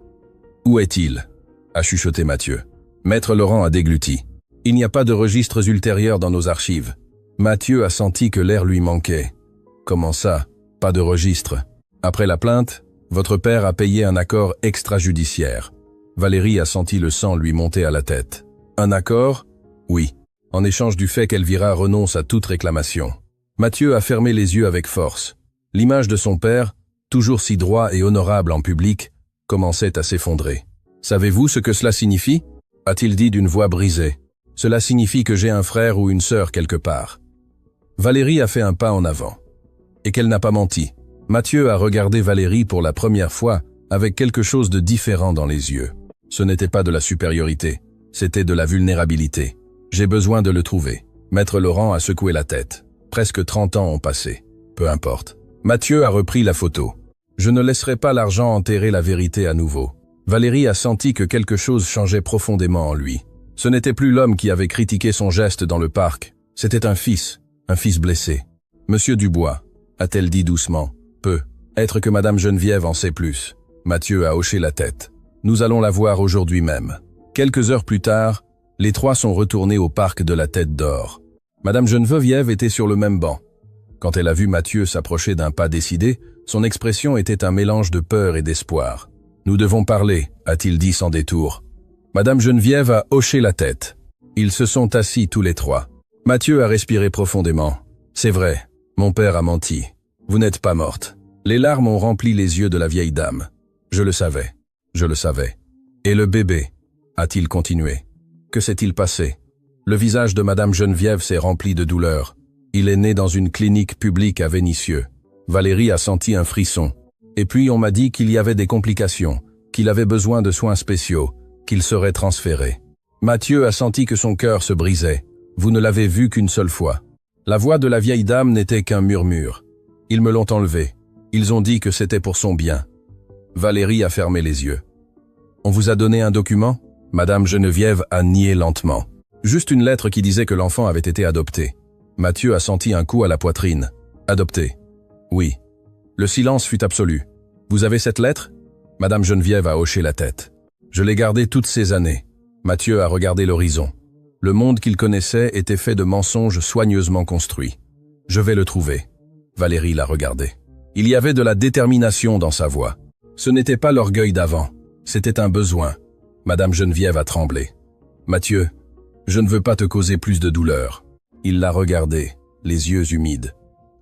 Où est-il » a chuchoté Mathieu. Maître Laurent a dégluti. « Il n'y a pas de registres ultérieurs dans nos archives. » Mathieu a senti que l'air lui manquait. « Comment ça? Pas de registre. Après la plainte, votre père a payé un accord extrajudiciaire. » Valérie a senti le sang lui monter à la tête. « Un accord? Oui. En échange du fait qu'Elvira renonce à toute réclamation. » Mathieu a fermé les yeux avec force. L'image de son père, toujours si droit et honorable en public, commençait à s'effondrer. « Savez-vous ce que cela signifie ?» a-t-il dit d'une voix brisée. « Cela signifie que j'ai un frère ou une sœur quelque part. » Valérie a fait un pas en avant. Et qu'elle n'a pas menti. Mathieu a regardé Valérie pour la première fois avec quelque chose de différent dans les yeux. Ce n'était pas de la supériorité, c'était de la vulnérabilité. J'ai besoin de le trouver. Maître Laurent a secoué la tête. Presque 30 ans ont passé. Peu importe. Mathieu a repris la photo. Je ne laisserai pas l'argent enterrer la vérité à nouveau. Valérie a senti que quelque chose changeait profondément en lui. Ce n'était plus l'homme qui avait critiqué son geste dans le parc. C'était un fils blessé. Monsieur Dubois, a-t-elle dit doucement. Peu, Être que Madame Geneviève en sait plus. Mathieu a hoché la tête. Nous allons la voir aujourd'hui même. Quelques heures plus tard, les trois sont retournés au parc de la Tête d'Or. Madame Geneviève était sur le même banc. Quand elle a vu Mathieu s'approcher d'un pas décidé, son expression était un mélange de peur et d'espoir. « Nous devons parler », a-t-il dit sans détour. Madame Geneviève a hoché la tête. Ils se sont assis tous les trois. Mathieu a respiré profondément. « C'est vrai, mon père a menti. Vous n'êtes pas morte. » Les larmes ont rempli les yeux de la vieille dame. « Je le savais, je le savais. »« Et le bébé ?» a-t-il continué. « Que s'est-il passé ?» Le visage de Madame Geneviève s'est rempli de douleur. Il est né dans une clinique publique à Vénissieux. Valérie a senti un frisson. Et puis on m'a dit qu'il y avait des complications, qu'il avait besoin de soins spéciaux, qu'il serait transféré. Mathieu a senti que son cœur se brisait. Vous ne l'avez vu qu'une seule fois. La voix de la vieille dame n'était qu'un murmure. Ils me l'ont enlevé. Ils ont dit que c'était pour son bien. Valérie a fermé les yeux. On vous a donné un document ? Madame Geneviève a nié lentement. Juste une lettre qui disait que l'enfant avait été adopté. Mathieu a senti un coup à la poitrine. Adopté. Oui. Le silence fut absolu. Vous avez cette lettre ? Madame Geneviève a hoché la tête. Je l'ai gardée toutes ces années. Mathieu a regardé l'horizon. Le monde qu'il connaissait était fait de mensonges soigneusement construits. Je vais le trouver. Valérie l'a regardé. Il y avait de la détermination dans sa voix. Ce n'était pas l'orgueil d'avant. C'était un besoin. Madame Geneviève a tremblé. Mathieu, je ne veux pas te causer plus de douleur. Il l'a regardé, les yeux humides.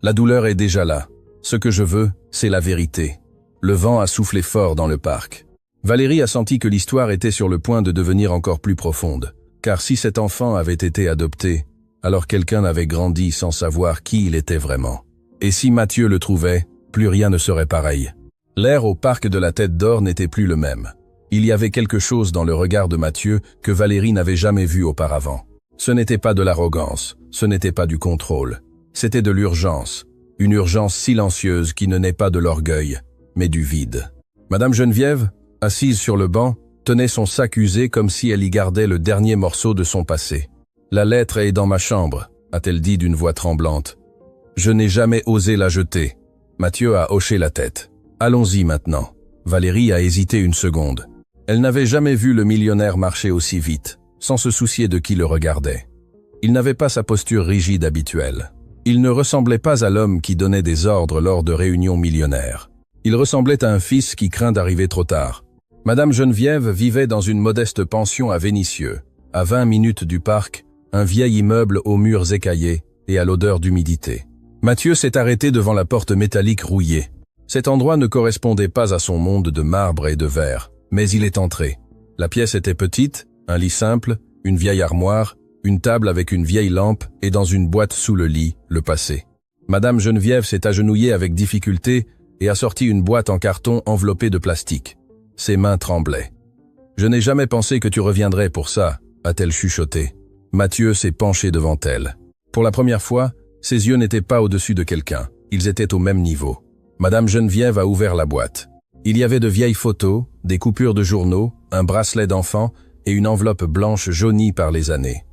La douleur est déjà là. Ce que je veux, c'est la vérité. Le vent a soufflé fort dans le parc. Valérie a senti que l'histoire était sur le point de devenir encore plus profonde. Car si cet enfant avait été adopté, alors quelqu'un avait grandi sans savoir qui il était vraiment. Et si Mathieu le trouvait, plus rien ne serait pareil. L'air au parc de la Tête d'Or n'était plus le même. Il y avait quelque chose dans le regard de Mathieu que Valérie n'avait jamais vu auparavant. Ce n'était pas de l'arrogance, ce n'était pas du contrôle. C'était de l'urgence. Une urgence silencieuse qui ne naît pas de l'orgueil, mais du vide. Madame Geneviève, assise sur le banc, tenait son sac usé comme si elle y gardait le dernier morceau de son passé. « La lettre est dans ma chambre », a-t-elle dit d'une voix tremblante. « Je n'ai jamais osé la jeter. » Mathieu a hoché la tête. « Allons-y maintenant. » Valérie a hésité une seconde. Elle n'avait jamais vu le millionnaire marcher aussi vite, sans se soucier de qui le regardait. Il n'avait pas sa posture rigide habituelle. Il ne ressemblait pas à l'homme qui donnait des ordres lors de réunions millionnaires. Il ressemblait à un fils qui craint d'arriver trop tard. Madame Geneviève vivait dans une modeste pension à Vénissieux, à 20 minutes du parc, un vieil immeuble aux murs écaillés et à l'odeur d'humidité. Mathieu s'est arrêté devant la porte métallique rouillée. Cet endroit ne correspondait pas à son monde de marbre et de verre, mais il est entré. La pièce était petite, un lit simple, une vieille armoire, une table avec une vieille lampe et dans une boîte sous le lit, le passé. Madame Geneviève s'est agenouillée avec difficulté et a sorti une boîte en carton enveloppée de plastique. Ses mains tremblaient. « Je n'ai jamais pensé que tu reviendrais pour ça », a-t-elle chuchoté. Mathieu s'est penché devant elle. Pour la première fois, ses yeux n'étaient pas au-dessus de quelqu'un. Ils étaient au même niveau. Madame Geneviève a ouvert la boîte. Il y avait de vieilles photos, des coupures de journaux, un bracelet d'enfant et une enveloppe blanche jaunie par les années.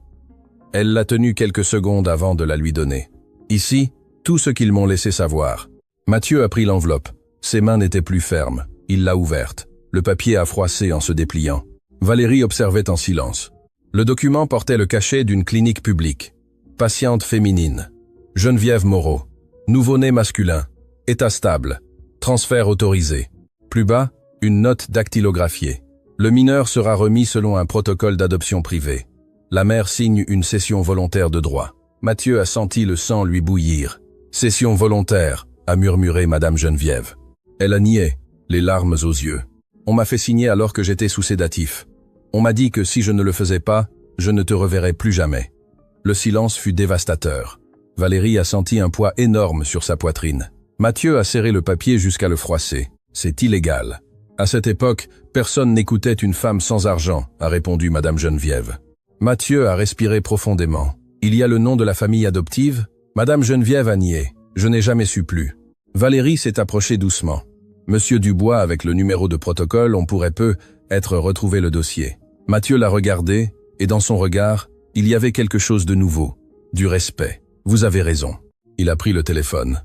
Elle l'a tenue quelques secondes avant de la lui donner. Ici, tout ce qu'ils m'ont laissé savoir. Mathieu a pris l'enveloppe. Ses mains n'étaient plus fermes. Il l'a ouverte. Le papier a froissé en se dépliant. Valérie observait en silence. Le document portait le cachet d'une clinique publique. Patiente féminine. Geneviève Moreau. Nouveau-né masculin. État stable. Transfert autorisé. Plus bas, une note dactylographiée. Le mineur sera remis selon un protocole d'adoption privée. La mère signe une cession volontaire de droit. Mathieu a senti le sang lui bouillir. « Cession volontaire », a murmuré Madame Geneviève. Elle a nié, les larmes aux yeux. « On m'a fait signer alors que j'étais sous sédatif. On m'a dit que si je ne le faisais pas, je ne te reverrais plus jamais. » Le silence fut dévastateur. Valérie a senti un poids énorme sur sa poitrine. Mathieu a serré le papier jusqu'à le froisser. « C'est illégal. À cette époque, personne n'écoutait une femme sans argent », a répondu Madame Geneviève. Mathieu a respiré profondément. « Il y a le nom de la famille adoptive ?» Madame Geneviève a nié. « Je n'ai jamais su plus. » Valérie s'est approchée doucement. « Monsieur Dubois, avec le numéro de protocole, on pourrait être retrouvé le dossier. » Mathieu l'a regardé, et dans son regard, il y avait quelque chose de nouveau. Du respect. « Vous avez raison. » Il a pris le téléphone.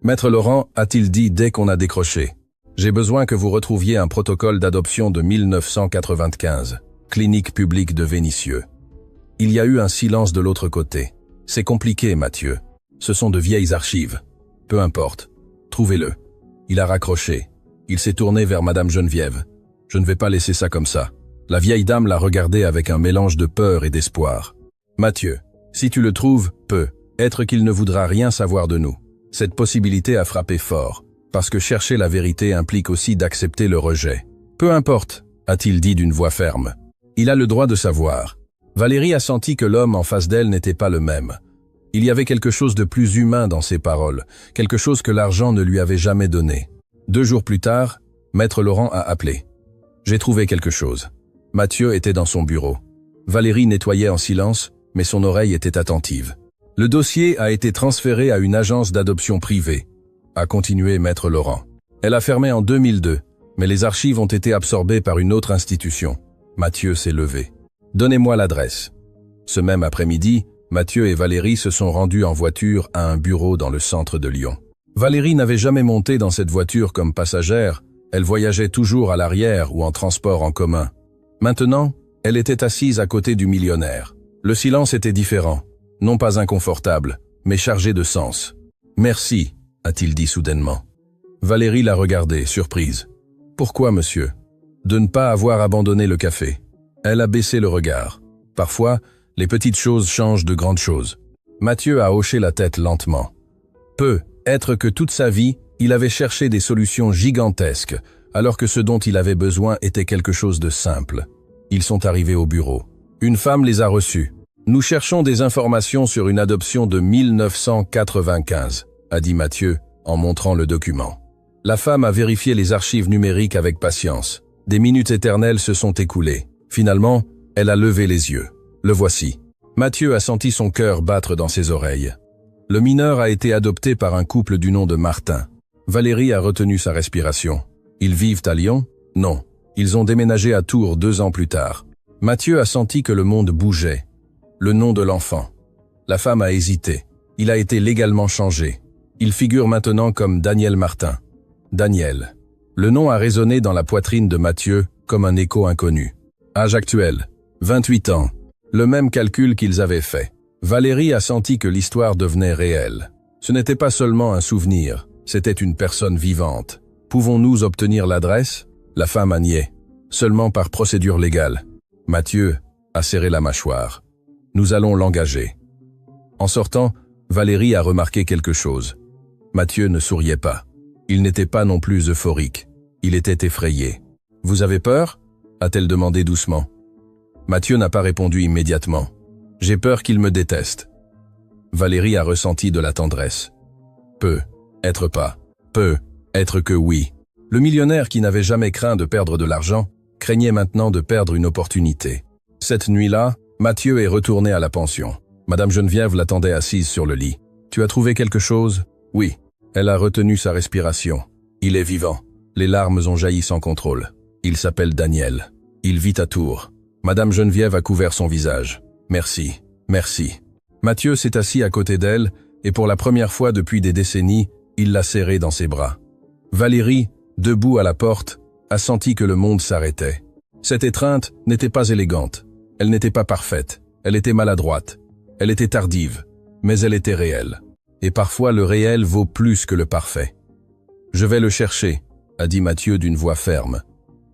Maître Laurent, a-t-il dit dès qu'on a décroché. J'ai besoin que vous retrouviez un protocole d'adoption de 1995, clinique publique de Vénissieux. Il y a eu un silence de l'autre côté. C'est compliqué, Mathieu. Ce sont de vieilles archives. Peu importe. Trouvez-le. Il a raccroché. Il s'est tourné vers Madame Geneviève. Je ne vais pas laisser ça comme ça. La vieille dame l'a regardé avec un mélange de peur et d'espoir. Mathieu, si tu le trouves, peut-être qu'il ne voudra rien savoir de nous. Cette possibilité a frappé fort, parce que chercher la vérité implique aussi d'accepter le rejet. Peu importe, a-t-il dit d'une voix ferme. Il a le droit de savoir. Valérie a senti que l'homme en face d'elle n'était pas le même. Il y avait quelque chose de plus humain dans ses paroles, quelque chose que l'argent ne lui avait jamais donné. 2 jours plus tard, Maître Laurent a appelé. J'ai trouvé quelque chose. Mathieu était dans son bureau. Valérie nettoyait en silence, mais son oreille était attentive. Le dossier a été transféré à une agence d'adoption privée, a continué Maître Laurent. Elle a fermé en 2002, mais les archives ont été absorbées par une autre institution. Mathieu s'est levé. Donnez-moi l'adresse. Ce même après-midi, Mathieu et Valérie se sont rendus en voiture à un bureau dans le centre de Lyon. Valérie n'avait jamais monté dans cette voiture comme passagère, elle voyageait toujours à l'arrière ou en transport en commun. Maintenant, elle était assise à côté du millionnaire. Le silence était différent, non pas inconfortable, mais chargé de sens. « Merci », a-t-il dit soudainement. Valérie l'a regardé, surprise. « Pourquoi, monsieur ?»« De ne pas avoir abandonné le café. » Elle a baissé le regard. Parfois, les petites choses changent de grandes choses. Mathieu a hoché la tête lentement. Peut-être que toute sa vie, il avait cherché des solutions gigantesques, alors que ce dont il avait besoin était quelque chose de simple. Ils sont arrivés au bureau. Une femme les a reçus. « Nous cherchons des informations sur une adoption de 1995, a dit Mathieu, en montrant le document. La femme a vérifié les archives numériques avec patience. Des minutes éternelles se sont écoulées. Finalement, elle a levé les yeux. Le voici. Mathieu a senti son cœur battre dans ses oreilles. Le mineur a été adopté par un couple du nom de Martin. Valérie a retenu sa respiration. Ils vivent à Lyon? Non. Ils ont déménagé à Tours 2 ans plus tard. Mathieu a senti que le monde bougeait. Le nom de l'enfant. La femme a hésité. Il a été légalement changé. Il figure maintenant comme Daniel Martin. Daniel. Le nom a résonné dans la poitrine de Mathieu comme un écho inconnu. Âge actuel, 28 ans. Le même calcul qu'ils avaient fait. Valérie a senti que l'histoire devenait réelle. Ce n'était pas seulement un souvenir, c'était une personne vivante. Pouvons-nous obtenir l'adresse? La femme a nié. Seulement par procédure légale. Mathieu a serré la mâchoire. Nous allons l'engager. En sortant, Valérie a remarqué quelque chose. Mathieu ne souriait pas. Il n'était pas non plus euphorique. Il était effrayé. « Vous avez peur ?» a-t-elle demandé doucement. Mathieu n'a pas répondu immédiatement. « J'ai peur qu'il me déteste. » Valérie a ressenti de la tendresse. Peut-être pas. Peut-être que oui. Le millionnaire qui n'avait jamais craint de perdre de l'argent, craignait maintenant de perdre une opportunité. Cette nuit-là, Mathieu est retourné à la pension. Madame Geneviève l'attendait assise sur le lit. « Tu as trouvé quelque chose ?» « Oui. » Elle a retenu sa respiration. « Il est vivant. » Les larmes ont jailli sans contrôle. « Il s'appelle Daniel. Il vit à Tours. » Madame Geneviève a couvert son visage. « Merci. Merci. » Mathieu s'est assis à côté d'elle, et pour la première fois depuis des décennies, il l'a serrée dans ses bras. Valérie, debout à la porte, a senti que le monde s'arrêtait. Cette étreinte n'était pas élégante. Elle n'était pas parfaite. Elle était maladroite. Elle était tardive. Mais elle était réelle. Et parfois le réel vaut plus que le parfait. « Je vais le chercher », a dit Mathieu d'une voix ferme.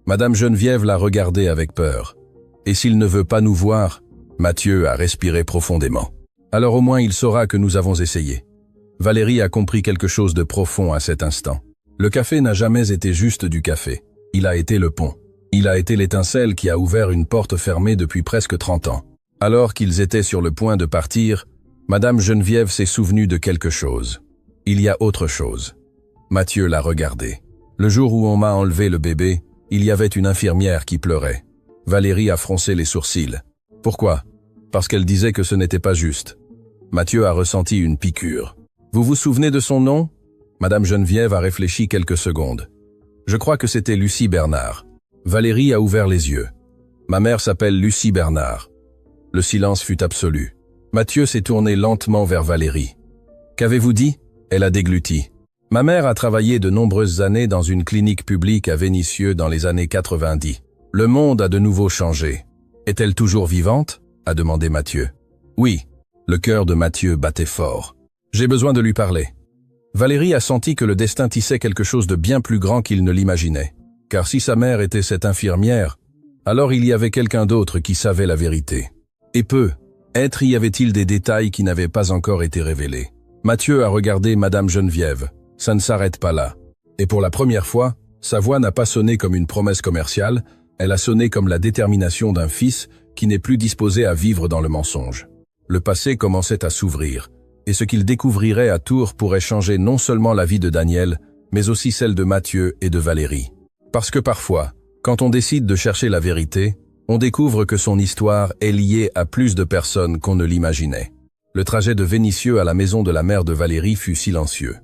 Madame Geneviève l'a regardé avec peur. « Et s'il ne veut pas nous voir ?» Mathieu a respiré profondément. « Alors au moins il saura que nous avons essayé. » Valérie a compris quelque chose de profond à cet instant. Le café n'a jamais été juste du café. Il a été le pont. Il a été l'étincelle qui a ouvert une porte fermée depuis presque 30 ans. Alors qu'ils étaient sur le point de partir, Madame Geneviève s'est souvenue de quelque chose. Il y a autre chose. Mathieu l'a regardé. Le jour où on m'a enlevé le bébé, il y avait une infirmière qui pleurait. Valérie a froncé les sourcils. Pourquoi? Parce qu'elle disait que ce n'était pas juste. Mathieu a ressenti une piqûre. Vous vous souvenez de son nom? Madame Geneviève a réfléchi quelques secondes. Je crois que c'était Lucie Bernard. Valérie a ouvert les yeux. Ma mère s'appelle Lucie Bernard. Le silence fut absolu. Mathieu s'est tourné lentement vers Valérie. Qu'avez-vous dit? Elle a dégluti. Ma mère a travaillé de nombreuses années dans une clinique publique à Vénissieux dans les années 90. Le monde a de nouveau changé. Est-elle toujours vivante? A demandé Mathieu. Oui. Le cœur de Mathieu battait fort. J'ai besoin de lui parler. Valérie a senti que le destin tissait quelque chose de bien plus grand qu'il ne l'imaginait. Car si sa mère était cette infirmière, alors il y avait quelqu'un d'autre qui savait la vérité. Et peut-être y avait-il des détails qui n'avaient pas encore été révélés. Mathieu a regardé Madame Geneviève. Ça ne s'arrête pas là. Et pour la première fois, sa voix n'a pas sonné comme une promesse commerciale, elle a sonné comme la détermination d'un fils qui n'est plus disposé à vivre dans le mensonge. Le passé commençait à s'ouvrir, et ce qu'il découvrirait à Tours pourrait changer non seulement la vie de Daniel, mais aussi celle de Mathieu et de Valérie. Parce que parfois, quand on décide de chercher la vérité, on découvre que son histoire est liée à plus de personnes qu'on ne l'imaginait. Le trajet de Vénissieux à la maison de la mère de Valérie fut silencieux.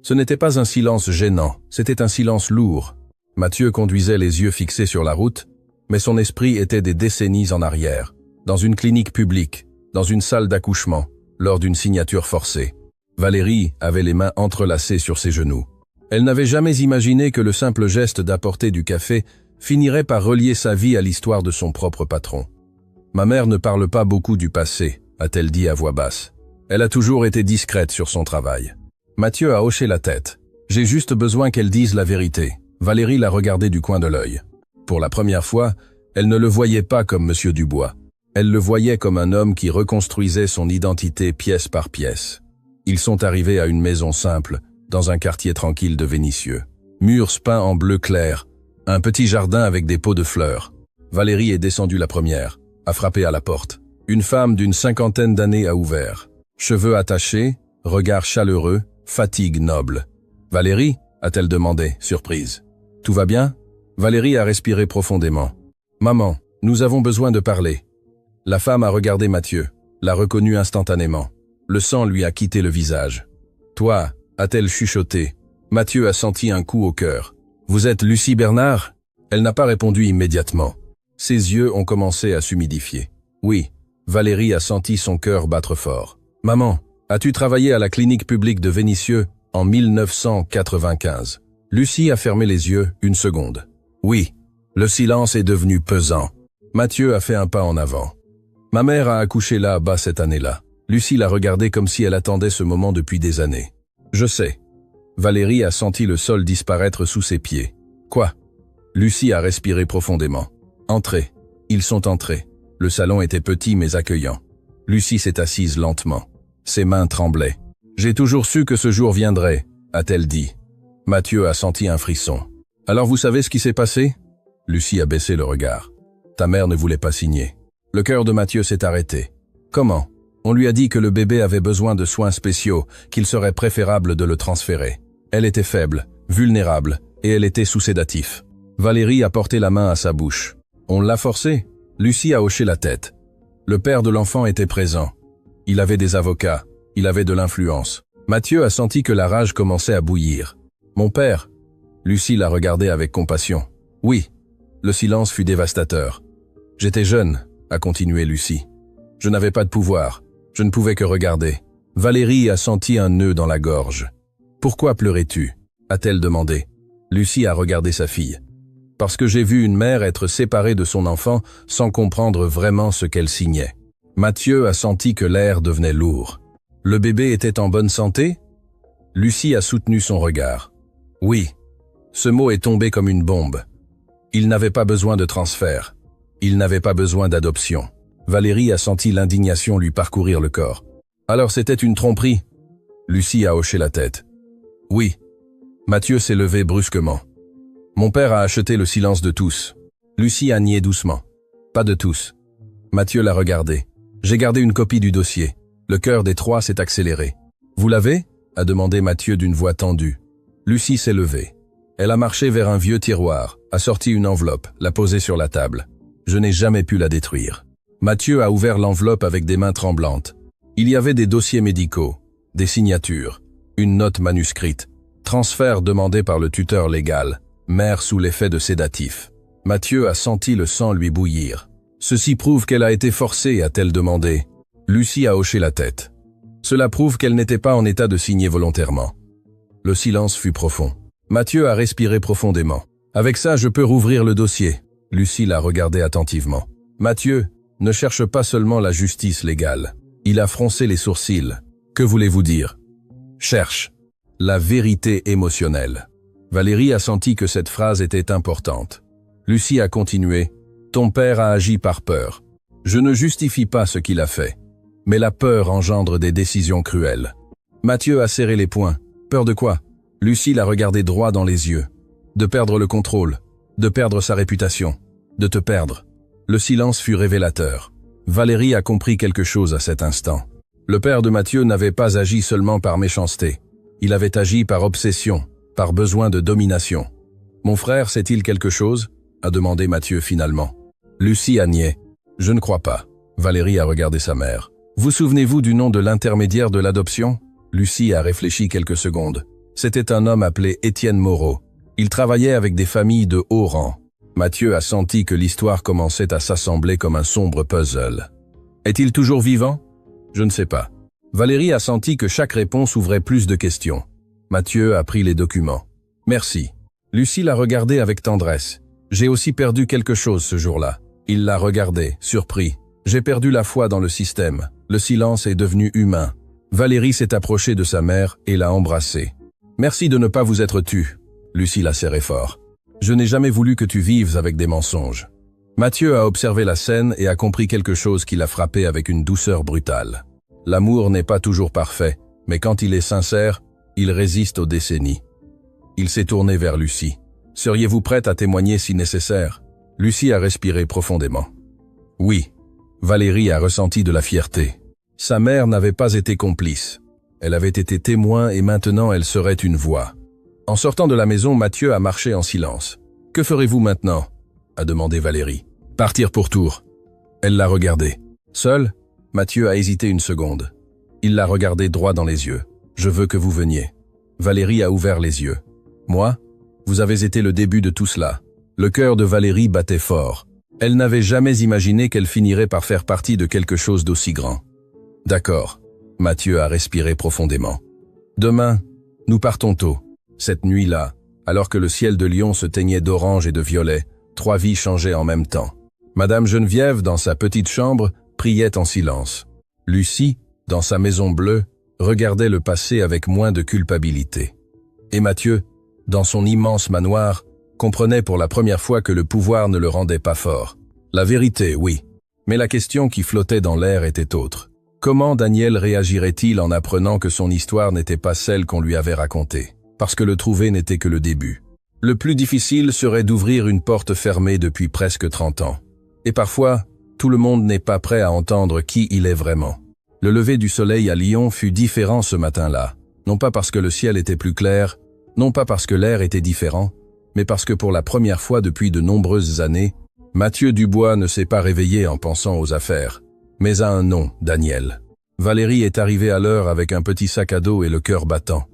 Ce n'était pas un silence gênant, c'était un silence lourd. Mathieu conduisait les yeux fixés sur la route, mais son esprit était des décennies en arrière, dans une clinique publique, dans une salle d'accouchement, lors d'une signature forcée. Valérie avait les mains entrelacées sur ses genoux. Elle n'avait jamais imaginé que le simple geste d'apporter du café finirait par relier sa vie à l'histoire de son propre patron. « Ma mère ne parle pas beaucoup du passé », a-t-elle dit à voix basse. Elle a toujours été discrète sur son travail. Mathieu a hoché la tête. « J'ai juste besoin qu'elle dise la vérité. » Valérie l'a regardé du coin de l'œil. Pour la première fois, elle ne le voyait pas comme Monsieur Dubois. Elle le voyait comme un homme qui reconstruisait son identité pièce par pièce. Ils sont arrivés à une maison simple, dans un quartier tranquille de Vénissieux. Murs peints en bleu clair, un petit jardin avec des pots de fleurs. Valérie est descendue la première, a frappé à la porte. Une femme d'une 50aine d'années a ouvert. Cheveux attachés, regard chaleureux, fatigue noble. « Valérie ?» a-t-elle demandé, surprise. « Tout va bien ?» Valérie a respiré profondément. « Maman, nous avons besoin de parler. » La femme a regardé Mathieu, l'a reconnu instantanément. Le sang lui a quitté le visage. « Toi » a-t-elle chuchoté. Mathieu a senti un coup au cœur. « Vous êtes Lucie Bernard ?» Elle n'a pas répondu immédiatement. Ses yeux ont commencé à s'humidifier. « Oui. » Valérie a senti son cœur battre fort. « Maman, as-tu travaillé à la clinique publique de Vénissieux en 1995 ?» Lucie a fermé les yeux une seconde. « Oui. » Le silence est devenu pesant. Mathieu a fait un pas en avant. « Ma mère a accouché là-bas cette année-là. » Lucie l'a regardé comme si elle attendait ce moment depuis des années. « Je sais. » Valérie a senti le sol disparaître sous ses pieds. « Quoi ?» Lucie a respiré profondément. « Entrez. » Ils sont entrés. Le salon était petit mais accueillant. Lucie s'est assise lentement. Ses mains tremblaient. « J'ai toujours su que ce jour viendrait, » a-t-elle dit. Mathieu a senti un frisson. « Alors vous savez ce qui s'est passé ?» Lucie a baissé le regard. « Ta mère ne voulait pas signer. » Le cœur de Mathieu s'est arrêté. « Comment ?» On lui a dit que le bébé avait besoin de soins spéciaux, qu'il serait préférable de le transférer. Elle était faible, vulnérable, et elle était sous sédatif. Valérie a porté la main à sa bouche. « On l'a forcé ?» Lucie a hoché la tête. Le père de l'enfant était présent. Il avait des avocats, il avait de l'influence. Mathieu a senti que la rage commençait à bouillir. « Mon père ?» Lucie l'a regardé avec compassion. « Oui. » Le silence fut dévastateur. « J'étais jeune, » a continué Lucie. « Je n'avais pas de pouvoir. Je ne pouvais que regarder. » Valérie a senti un nœud dans la gorge. « Pourquoi pleurais-tu » a-t-elle demandé. Lucie a regardé sa fille. « Parce que j'ai vu une mère être séparée de son enfant sans comprendre vraiment ce qu'elle signait. » Mathieu a senti que l'air devenait lourd. « Le bébé était en bonne santé ?» Lucie a soutenu son regard. « Oui. » Ce mot est tombé comme une bombe. Il n'avait pas besoin de transfert. Il n'avait pas besoin d'adoption. Valérie a senti l'indignation lui parcourir le corps. « Alors c'était une tromperie ?» Lucie a hoché la tête. « Oui. » Mathieu s'est levé brusquement. « Mon père a acheté le silence de tous. » Lucie a nié doucement. « Pas de tous. » Mathieu l'a regardé. « J'ai gardé une copie du dossier. » Le cœur des trois s'est accéléré. « Vous l'avez » a demandé Mathieu d'une voix tendue. Lucie s'est levée. Elle a marché vers un vieux tiroir, a sorti une enveloppe, l'a posée sur la table. Je n'ai jamais pu la détruire. Mathieu a ouvert l'enveloppe avec des mains tremblantes. Il y avait des dossiers médicaux, des signatures, une note manuscrite, transfert demandé par le tuteur légal, mère sous l'effet de sédatifs. Mathieu a senti le sang lui bouillir. « Ceci prouve qu'elle a été forcée » a-t-elle demandé. Lucie a hoché la tête. « Cela prouve qu'elle n'était pas en état de signer volontairement. » Le silence fut profond. Mathieu a respiré profondément. Avec ça, je peux rouvrir le dossier. Lucie l'a regardé attentivement. Mathieu ne cherche pas seulement la justice légale. Il a froncé les sourcils. Que voulez-vous dire? Cherche la vérité émotionnelle. Valérie a senti que cette phrase était importante. Lucie a continué. Ton père a agi par peur. Je ne justifie pas ce qu'il a fait. Mais la peur engendre des décisions cruelles. Mathieu a serré les poings. Peur de quoi? Lucie l'a regardé droit dans les yeux. De perdre le contrôle, de perdre sa réputation, de te perdre. Le silence fut révélateur. Valérie a compris quelque chose à cet instant. Le père de Mathieu n'avait pas agi seulement par méchanceté. Il avait agi par obsession, par besoin de domination. Mon frère sait-il quelque chose? A demandé Mathieu finalement. Lucie a nié. Je ne crois pas. Valérie a regardé sa mère. Vous souvenez-vous du nom de l'intermédiaire de l'adoption? Lucie a réfléchi quelques secondes. C'était un homme appelé Étienne Moreau. Il travaillait avec des familles de haut rang. Mathieu a senti que l'histoire commençait à s'assembler comme un sombre puzzle. Est-il toujours vivant? Je ne sais pas. Valérie a senti que chaque réponse ouvrait plus de questions. Mathieu a pris les documents. Merci. Lucie l'a regardé avec tendresse. J'ai aussi perdu quelque chose ce jour-là. Il l'a regardé, surpris. J'ai perdu la foi dans le système. Le silence est devenu humain. Valérie s'est approchée de sa mère et l'a embrassée. Merci de ne pas vous être tue. Lucie l'a serré fort. Je n'ai jamais voulu que tu vives avec des mensonges. Mathieu a observé la scène et a compris quelque chose qui l'a frappé avec une douceur brutale. L'amour n'est pas toujours parfait, mais quand il est sincère, il résiste aux décennies. Il s'est tourné vers Lucie. Seriez-vous prête à témoigner si nécessaire? Lucie a respiré profondément. Oui. Valérie a ressenti de la fierté. Sa mère n'avait pas été complice. Elle avait été témoin et maintenant elle serait une voix. En sortant de la maison, Mathieu a marché en silence. « Que ferez-vous maintenant » a demandé Valérie. « Partir pour Tours. » Elle l'a regardé. Seul, Mathieu a hésité une seconde. Il l'a regardé droit dans les yeux. « Je veux que vous veniez. » Valérie a ouvert les yeux. « Moi? Vous avez été le début de tout cela. » Le cœur de Valérie battait fort. Elle n'avait jamais imaginé qu'elle finirait par faire partie de quelque chose d'aussi grand. « D'accord. » Mathieu a respiré profondément. « Demain, nous partons tôt. » Cette nuit-là, alors que le ciel de Lyon se teignait d'orange et de violet, 3 vies changeaient en même temps. Madame Geneviève, dans sa petite chambre, priait en silence. Lucie, dans sa maison bleue, regardait le passé avec moins de culpabilité. Et Mathieu, dans son immense manoir, comprenait pour la première fois que le pouvoir ne le rendait pas fort. La vérité, oui. Mais la question qui flottait dans l'air était autre. Comment Daniel réagirait-il en apprenant que son histoire n'était pas celle qu'on lui avait racontée? Parce que le trouver n'était que le début. Le plus difficile serait d'ouvrir une porte fermée depuis presque 30 ans. Et parfois, tout le monde n'est pas prêt à entendre qui il est vraiment. Le lever du soleil à Lyon fut différent ce matin-là. Non pas parce que le ciel était plus clair, non pas parce que l'air était différent, mais parce que pour la première fois depuis de nombreuses années, Mathieu Dubois ne s'est pas réveillé en pensant aux affaires, mais à un nom, Daniel. Valérie est arrivée à l'heure avec un petit sac à dos et le cœur battant.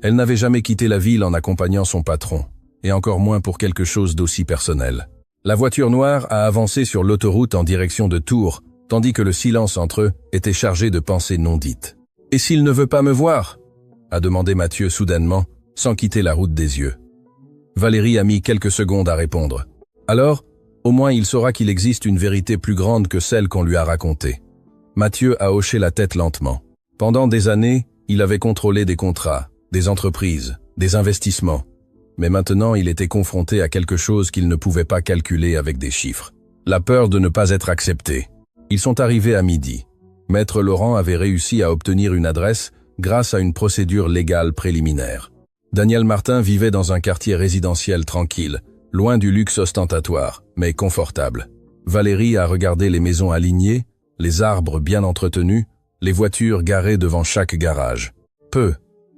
Elle n'avait jamais quitté la ville en accompagnant son patron, et encore moins pour quelque chose d'aussi personnel. La voiture noire a avancé sur l'autoroute en direction de Tours, tandis que le silence entre eux était chargé de pensées non dites. « Et s'il ne veut pas me voir ?» a demandé Mathieu soudainement, sans quitter la route des yeux. Valérie a mis quelques secondes à répondre. Alors, au moins il saura qu'il existe une vérité plus grande que celle qu'on lui a racontée. Mathieu a hoché la tête lentement. Pendant des années, il avait contrôlé des contrats, des entreprises, des investissements. Mais maintenant, il était confronté à quelque chose qu'il ne pouvait pas calculer avec des chiffres. La peur de ne pas être accepté. Ils sont arrivés à midi. Maître Laurent avait réussi à obtenir une adresse grâce à une procédure légale préliminaire. Daniel Martin vivait dans un quartier résidentiel tranquille, loin du luxe ostentatoire, mais confortable. Valérie a regardé les maisons alignées, les arbres bien entretenus, les voitures garées devant chaque garage.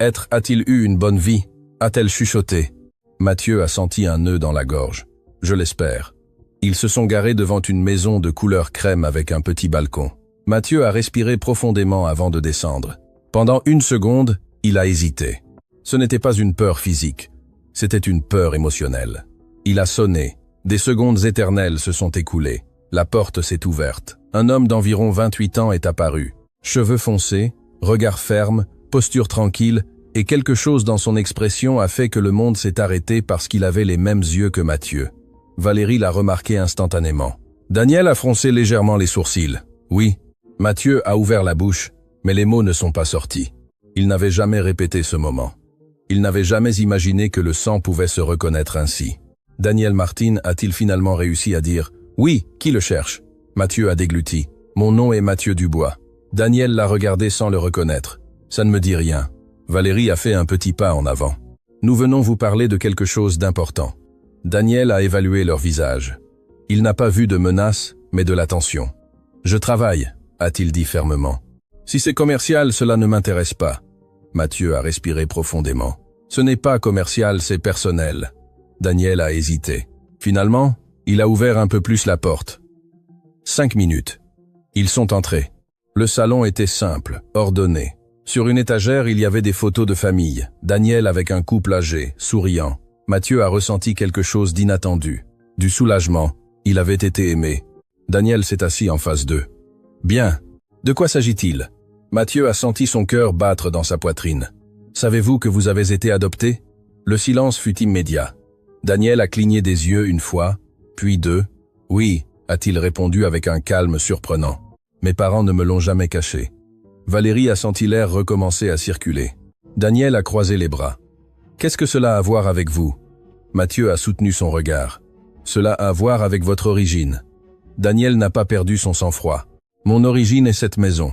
Être a-t-il eu une bonne vie? A-t-elle chuchoté? Mathieu a senti un nœud dans la gorge. Je l'espère. Ils se sont garés devant une maison de couleur crème avec un petit balcon. Mathieu a respiré profondément avant de descendre. Pendant 1 seconde, il a hésité. Ce n'était pas une peur physique, c'était une peur émotionnelle. Il a sonné. Des secondes éternelles se sont écoulées. La porte s'est ouverte. Un homme d'environ 28 ans est apparu. Cheveux foncés, regard ferme, posture tranquille, Et quelque chose dans son expression a fait que le monde s'est arrêté parce qu'il avait les mêmes yeux que Mathieu. Valérie l'a remarqué instantanément. Daniel a froncé légèrement les sourcils. Oui. Mathieu a ouvert la bouche, mais les mots ne sont pas sortis. Il n'avait jamais répété ce moment. Il n'avait jamais imaginé que le sang pouvait se reconnaître ainsi. Daniel Martin a-t-il finalement réussi à dire « Oui, qui le cherche ?» Mathieu a dégluti. « Mon nom est Mathieu Dubois. » Daniel l'a regardé sans le reconnaître. « Ça ne me dit rien. » Valérie a fait un petit pas en avant. « Nous venons vous parler de quelque chose d'important. » Daniel a évalué leur visage. Il n'a pas vu de menace, mais de l'attention. « Je travaille », a-t-il dit fermement. « Si c'est commercial, cela ne m'intéresse pas. » Mathieu a respiré profondément. « Ce n'est pas commercial, c'est personnel. » Daniel a hésité. Finalement, il a ouvert un peu plus la porte. 5 minutes. Ils sont entrés. Le salon était simple, ordonné. Sur une étagère, il y avait des photos de famille. Daniel avec un couple âgé, souriant. Mathieu a ressenti quelque chose d'inattendu. Du soulagement. Il avait été aimé. Daniel s'est assis en face d'eux. « Bien. De quoi s'agit-il » Mathieu a senti son cœur battre dans sa poitrine. « Savez-vous que vous avez été adopté » Le silence fut immédiat. Daniel a cligné des yeux une fois, puis deux. « Oui » a-t-il répondu avec un calme surprenant. « Mes parents ne me l'ont jamais caché. » Valérie a senti l'air recommencer à circuler. Daniel a croisé les bras. « Qu'est-ce que cela a à voir avec vous » Mathieu a soutenu son regard. « Cela a à voir avec votre origine. » Daniel n'a pas perdu son sang-froid. « Mon origine est cette maison.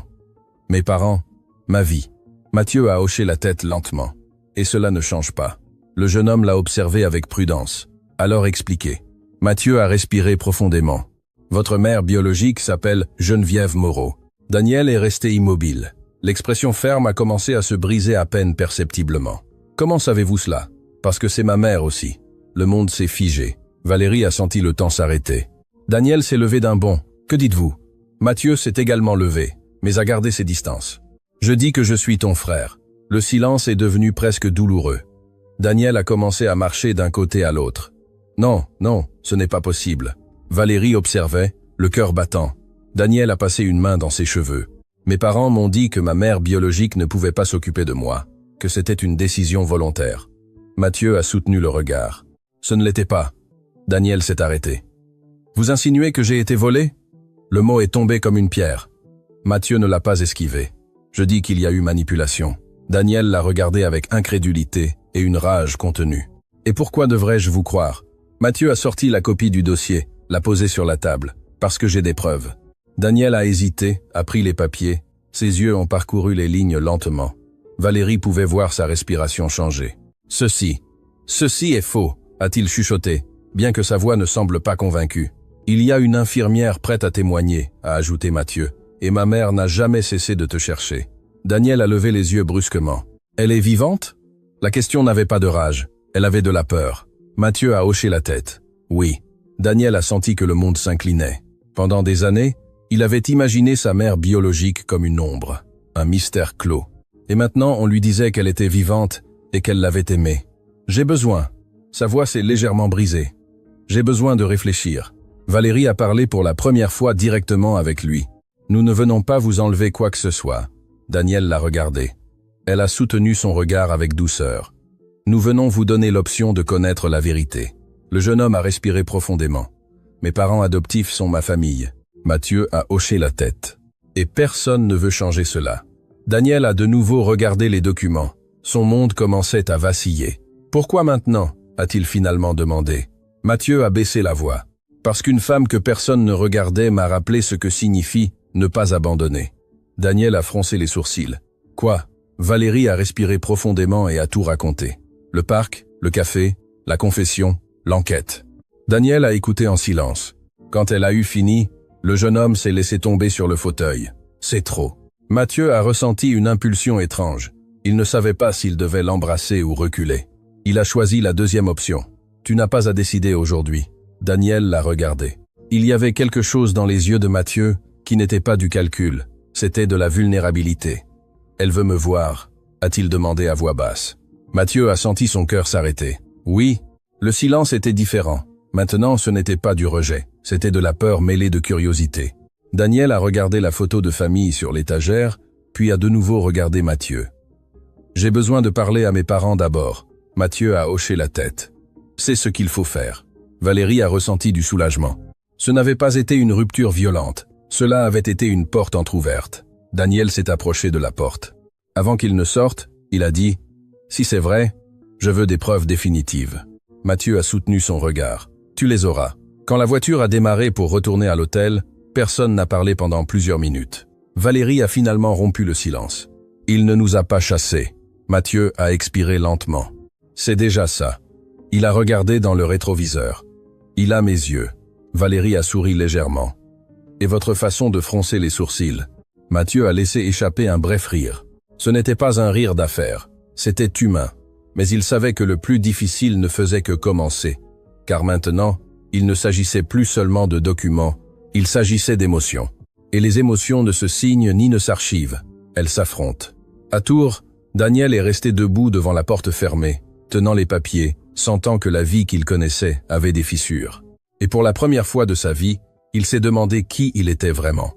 Mes parents, ma vie. » Mathieu a hoché la tête lentement. « Et cela ne change pas. » Le jeune homme l'a observé avec prudence. Alors expliquez. Mathieu a respiré profondément. « Votre mère biologique s'appelle Geneviève Moreau. » Daniel est resté immobile. L'expression ferme a commencé à se briser à peine perceptiblement. « Comment savez-vous cela ?»« Parce que c'est ma mère aussi. » Le monde s'est figé. Valérie a senti le temps s'arrêter. Daniel s'est levé d'un bond. « Que dites-vous » Mathieu s'est également levé, mais a gardé ses distances. « Je dis que je suis ton frère. » Le silence est devenu presque douloureux. Daniel a commencé à marcher d'un côté à l'autre. « Non, non, ce n'est pas possible. » Valérie observait, le cœur battant. Daniel a passé une main dans ses cheveux. « Mes parents m'ont dit que ma mère biologique ne pouvait pas s'occuper de moi, que c'était une décision volontaire. » Mathieu a soutenu le regard. « Ce ne l'était pas. » Daniel s'est arrêté. « Vous insinuez que j'ai été volé ?» Le mot est tombé comme une pierre. Mathieu ne l'a pas esquivé. Je dis qu'il y a eu manipulation. Daniel l'a regardé avec incrédulité et une rage contenue. « Et pourquoi devrais-je vous croire ?» Mathieu a sorti la copie du dossier, l'a posée sur la table. « Parce que j'ai des preuves. » Daniel a hésité, a pris les papiers. Ses yeux ont parcouru les lignes lentement. Valérie pouvait voir sa respiration changer. « Ceci est faux », a-t-il chuchoté, bien que sa voix ne semble pas convaincue. « Il y a une infirmière prête à témoigner », a ajouté Mathieu, « et ma mère n'a jamais cessé de te chercher. » Daniel a levé les yeux brusquement. « Elle est vivante ?» La question n'avait pas de rage, elle avait de la peur. Mathieu a hoché la tête. « Oui. » Daniel a senti que le monde s'inclinait. Pendant des années, il avait imaginé sa mère biologique comme une ombre, un mystère clos. Et maintenant, on lui disait qu'elle était vivante et qu'elle l'avait aimé. « J'ai besoin. » Sa voix s'est légèrement brisée. « J'ai besoin de réfléchir. » Valérie a parlé pour la première fois directement avec lui. « Nous ne venons pas vous enlever quoi que ce soit. » Daniel l'a regardé. Elle a soutenu son regard avec douceur. « Nous venons vous donner l'option de connaître la vérité. » Le jeune homme a respiré profondément. « Mes parents adoptifs sont ma famille. » Mathieu a hoché la tête. « Et personne ne veut changer cela. » Daniel a de nouveau regardé les documents. Son monde commençait à vaciller. « Pourquoi maintenant ?» a-t-il finalement demandé. Mathieu a baissé la voix. « Parce qu'une femme que personne ne regardait m'a rappelé ce que signifie ne pas abandonner. » Daniel a froncé les sourcils. « Quoi ?» Valérie a respiré profondément et a tout raconté. Le parc, le café, la confession, l'enquête. Daniel a écouté en silence. Quand elle a eu fini, le jeune homme s'est laissé tomber sur le fauteuil. C'est trop. Mathieu a ressenti une impulsion étrange. Il ne savait pas s'il devait l'embrasser ou reculer. Il a choisi la deuxième option. « Tu n'as pas à décider aujourd'hui. » Daniel l'a regardé. Il y avait quelque chose dans les yeux de Mathieu qui n'était pas du calcul. C'était de la vulnérabilité. « Elle veut me voir ?» a-t-il demandé à voix basse. Mathieu a senti son cœur s'arrêter. Oui, le silence était différent. Maintenant, ce n'était pas du rejet. C'était de la peur mêlée de curiosité. Daniel a regardé la photo de famille sur l'étagère, puis a de nouveau regardé Mathieu. « J'ai besoin de parler à mes parents d'abord. Mathieu a hoché la tête. C'est ce qu'il faut faire. Valérie a ressenti du soulagement. Ce n'avait pas été une rupture violente. Cela avait été une porte entr'ouverte. Daniel s'est approché de la porte. Avant qu'il ne sorte, il a dit « Si c'est vrai, je veux des preuves définitives. » Mathieu a soutenu son regard. « Tu les auras. » Quand la voiture a démarré pour retourner à l'hôtel, personne n'a parlé pendant plusieurs minutes. Valérie a finalement rompu le silence. « Il ne nous a pas chassés. » Mathieu a expiré lentement. « C'est déjà ça. » Il a regardé dans le rétroviseur. « Il a mes yeux. » Valérie a souri légèrement. « Et votre façon de froncer les sourcils ?» Mathieu a laissé échapper un bref rire. Ce n'était pas un rire d'affaires. C'était humain. Mais il savait que le plus difficile ne faisait que commencer. Car maintenant, il ne s'agissait plus seulement de documents, il s'agissait d'émotions. Et les émotions ne se signent ni ne s'archivent, elles s'affrontent. À Tours, Daniel est resté debout devant la porte fermée, tenant les papiers, sentant que la vie qu'il connaissait avait des fissures. Et pour la première fois de sa vie, il s'est demandé qui il était vraiment.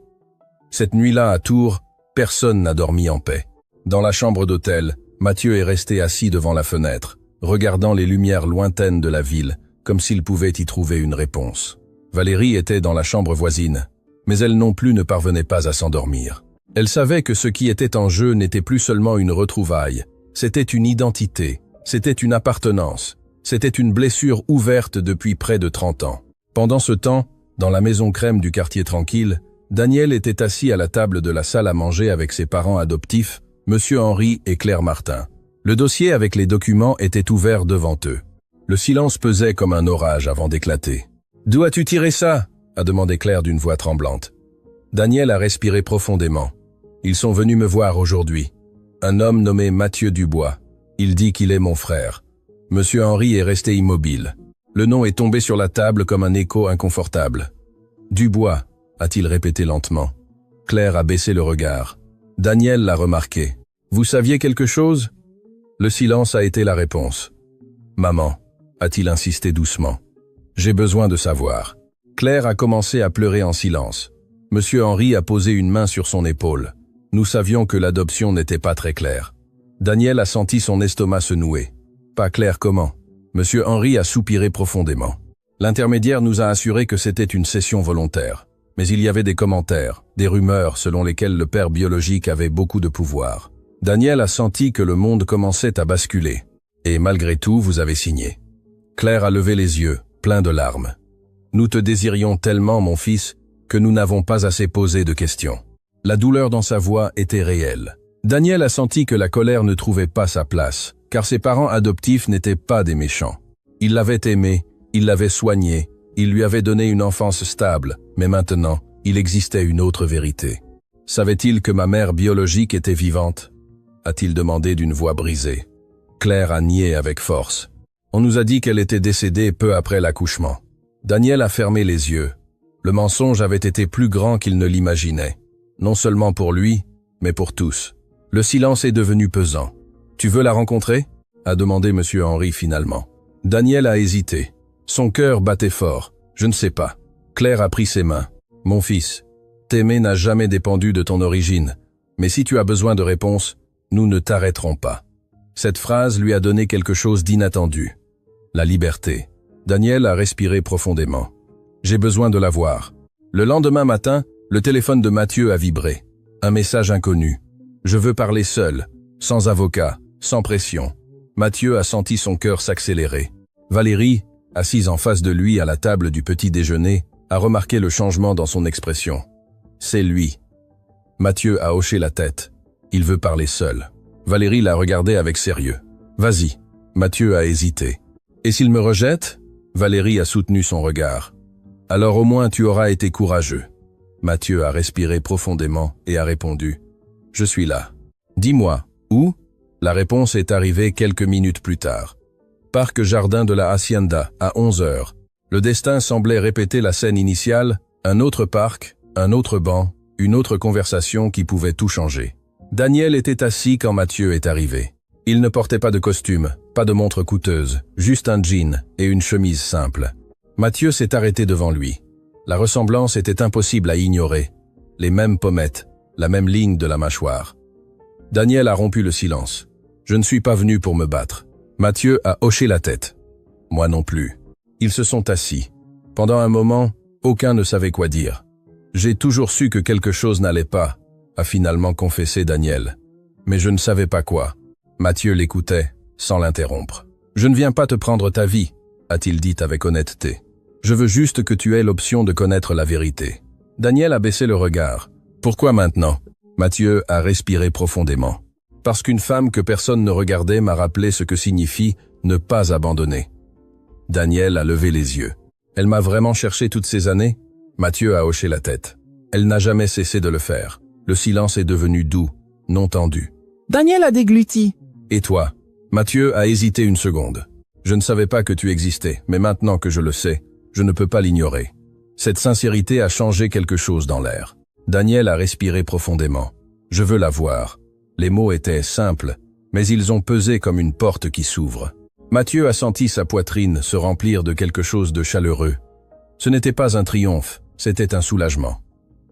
Cette nuit-là à Tours, personne n'a dormi en paix. Dans la chambre d'hôtel, Mathieu est resté assis devant la fenêtre, regardant les lumières lointaines de la ville, comme s'il pouvait y trouver une réponse. Valérie était dans la chambre voisine, mais elle non plus ne parvenait pas à s'endormir. Elle savait que ce qui était en jeu n'était plus seulement une retrouvaille, c'était une identité, c'était une appartenance, c'était une blessure ouverte depuis près de 30 ans. Pendant ce temps, dans la maison crème du quartier tranquille, Daniel était assis à la table de la salle à manger avec ses parents adoptifs, Monsieur Henri et Claire Martin. Le dossier avec les documents était ouvert devant eux. Le silence pesait comme un orage avant d'éclater. « D'où as-tu tiré ça ?» a demandé Claire d'une voix tremblante. Daniel a respiré profondément. « Ils sont venus me voir aujourd'hui. Un homme nommé Mathieu Dubois. Il dit qu'il est mon frère. » Monsieur Henri est resté immobile. Le nom est tombé sur la table comme un écho inconfortable. « Dubois » a-t-il répété lentement. Claire a baissé le regard. Daniel l'a remarqué. « Vous saviez quelque chose ?» Le silence a été la réponse. « Maman » a-t-il insisté doucement. « J'ai besoin de savoir. » Claire a commencé à pleurer en silence. Monsieur Henri a posé une main sur son épaule. Nous savions que l'adoption n'était pas très claire. Daniel a senti son estomac se nouer. Pas clair comment. Monsieur Henri a soupiré profondément. L'intermédiaire nous a assuré que c'était une cession volontaire. Mais il y avait des commentaires, des rumeurs selon lesquelles le père biologique avait beaucoup de pouvoir. Daniel a senti que le monde commençait à basculer. Et malgré tout, vous avez signé. Claire a levé les yeux, plein de larmes. Nous te désirions tellement, mon fils, que nous n'avons pas assez posé de questions. La douleur dans sa voix était réelle. Daniel a senti que la colère ne trouvait pas sa place, car ses parents adoptifs n'étaient pas des méchants. Ils l'avaient aimé, ils l'avaient soigné, ils lui avaient donné une enfance stable, mais maintenant, il existait une autre vérité. Savait-il que ma mère biologique était vivante ? A-t-il demandé d'une voix brisée. Claire a nié avec force. On nous a dit qu'elle était décédée peu après l'accouchement. Daniel a fermé les yeux. Le mensonge avait été plus grand qu'il ne l'imaginait. Non seulement pour lui, mais pour tous. Le silence est devenu pesant. « Tu veux la rencontrer ?» a demandé Monsieur Henri finalement. Daniel a hésité. Son cœur battait fort. « Je ne sais pas. » Claire a pris ses mains. « Mon fils, t'aimer n'a jamais dépendu de ton origine. Mais si tu as besoin de réponses, nous ne t'arrêterons pas. » Cette phrase lui a donné quelque chose d'inattendu. La liberté. Daniel a respiré profondément. « J'ai besoin de la voir. » Le lendemain matin, le téléphone de Mathieu a vibré. Un message inconnu. « Je veux parler seul, sans avocat, sans pression. » Mathieu a senti son cœur s'accélérer. Valérie, assise en face de lui à la table du petit déjeuner, a remarqué le changement dans son expression. « C'est lui. » Mathieu a hoché la tête. Il veut parler seul. Valérie l'a regardé avec sérieux. « Vas-y. » Mathieu a hésité. « Et s'il me rejette ?» Valérie a soutenu son regard. « Alors au moins tu auras été courageux. » Mathieu a respiré profondément et a répondu. « Je suis là. »« Dis-moi, où ?» La réponse est arrivée quelques minutes plus tard. Parc Jardin de la Hacienda, à 11 heures. Le destin semblait répéter la scène initiale, un autre parc, un autre banc, une autre conversation qui pouvait tout changer. Daniel était assis quand Mathieu est arrivé. Il ne portait pas de costume, pas de montre coûteuse, juste un jean et une chemise simple. Mathieu s'est arrêté devant lui. La ressemblance était impossible à ignorer. Les mêmes pommettes, la même ligne de la mâchoire. Daniel a rompu le silence. Je ne suis pas venu pour me battre. Mathieu a hoché la tête. Moi non plus. Ils se sont assis. Pendant un moment, aucun ne savait quoi dire. J'ai toujours su que quelque chose n'allait pas, a finalement confessé Daniel. Mais je ne savais pas quoi. Mathieu l'écoutait, sans l'interrompre. Je ne viens pas te prendre ta vie, a-t-il dit avec honnêteté. Je veux juste que tu aies l'option de connaître la vérité. Daniel a baissé le regard. Pourquoi maintenant? Mathieu a respiré profondément. Parce qu'une femme que personne ne regardait m'a rappelé ce que signifie ne pas abandonner. Daniel a levé les yeux. Elle m'a vraiment cherché toutes ces années? Mathieu a hoché la tête. Elle n'a jamais cessé de le faire. Le silence est devenu doux, non tendu. Daniel a dégluti. Et toi? Mathieu a hésité une seconde. Je ne savais pas que tu existais, mais maintenant que je le sais, je ne peux pas l'ignorer. Cette sincérité a changé quelque chose dans l'air. Daniel a respiré profondément. Je veux la voir. Les mots étaient simples, mais ils ont pesé comme une porte qui s'ouvre. Mathieu a senti sa poitrine se remplir de quelque chose de chaleureux. Ce n'était pas un triomphe, c'était un soulagement.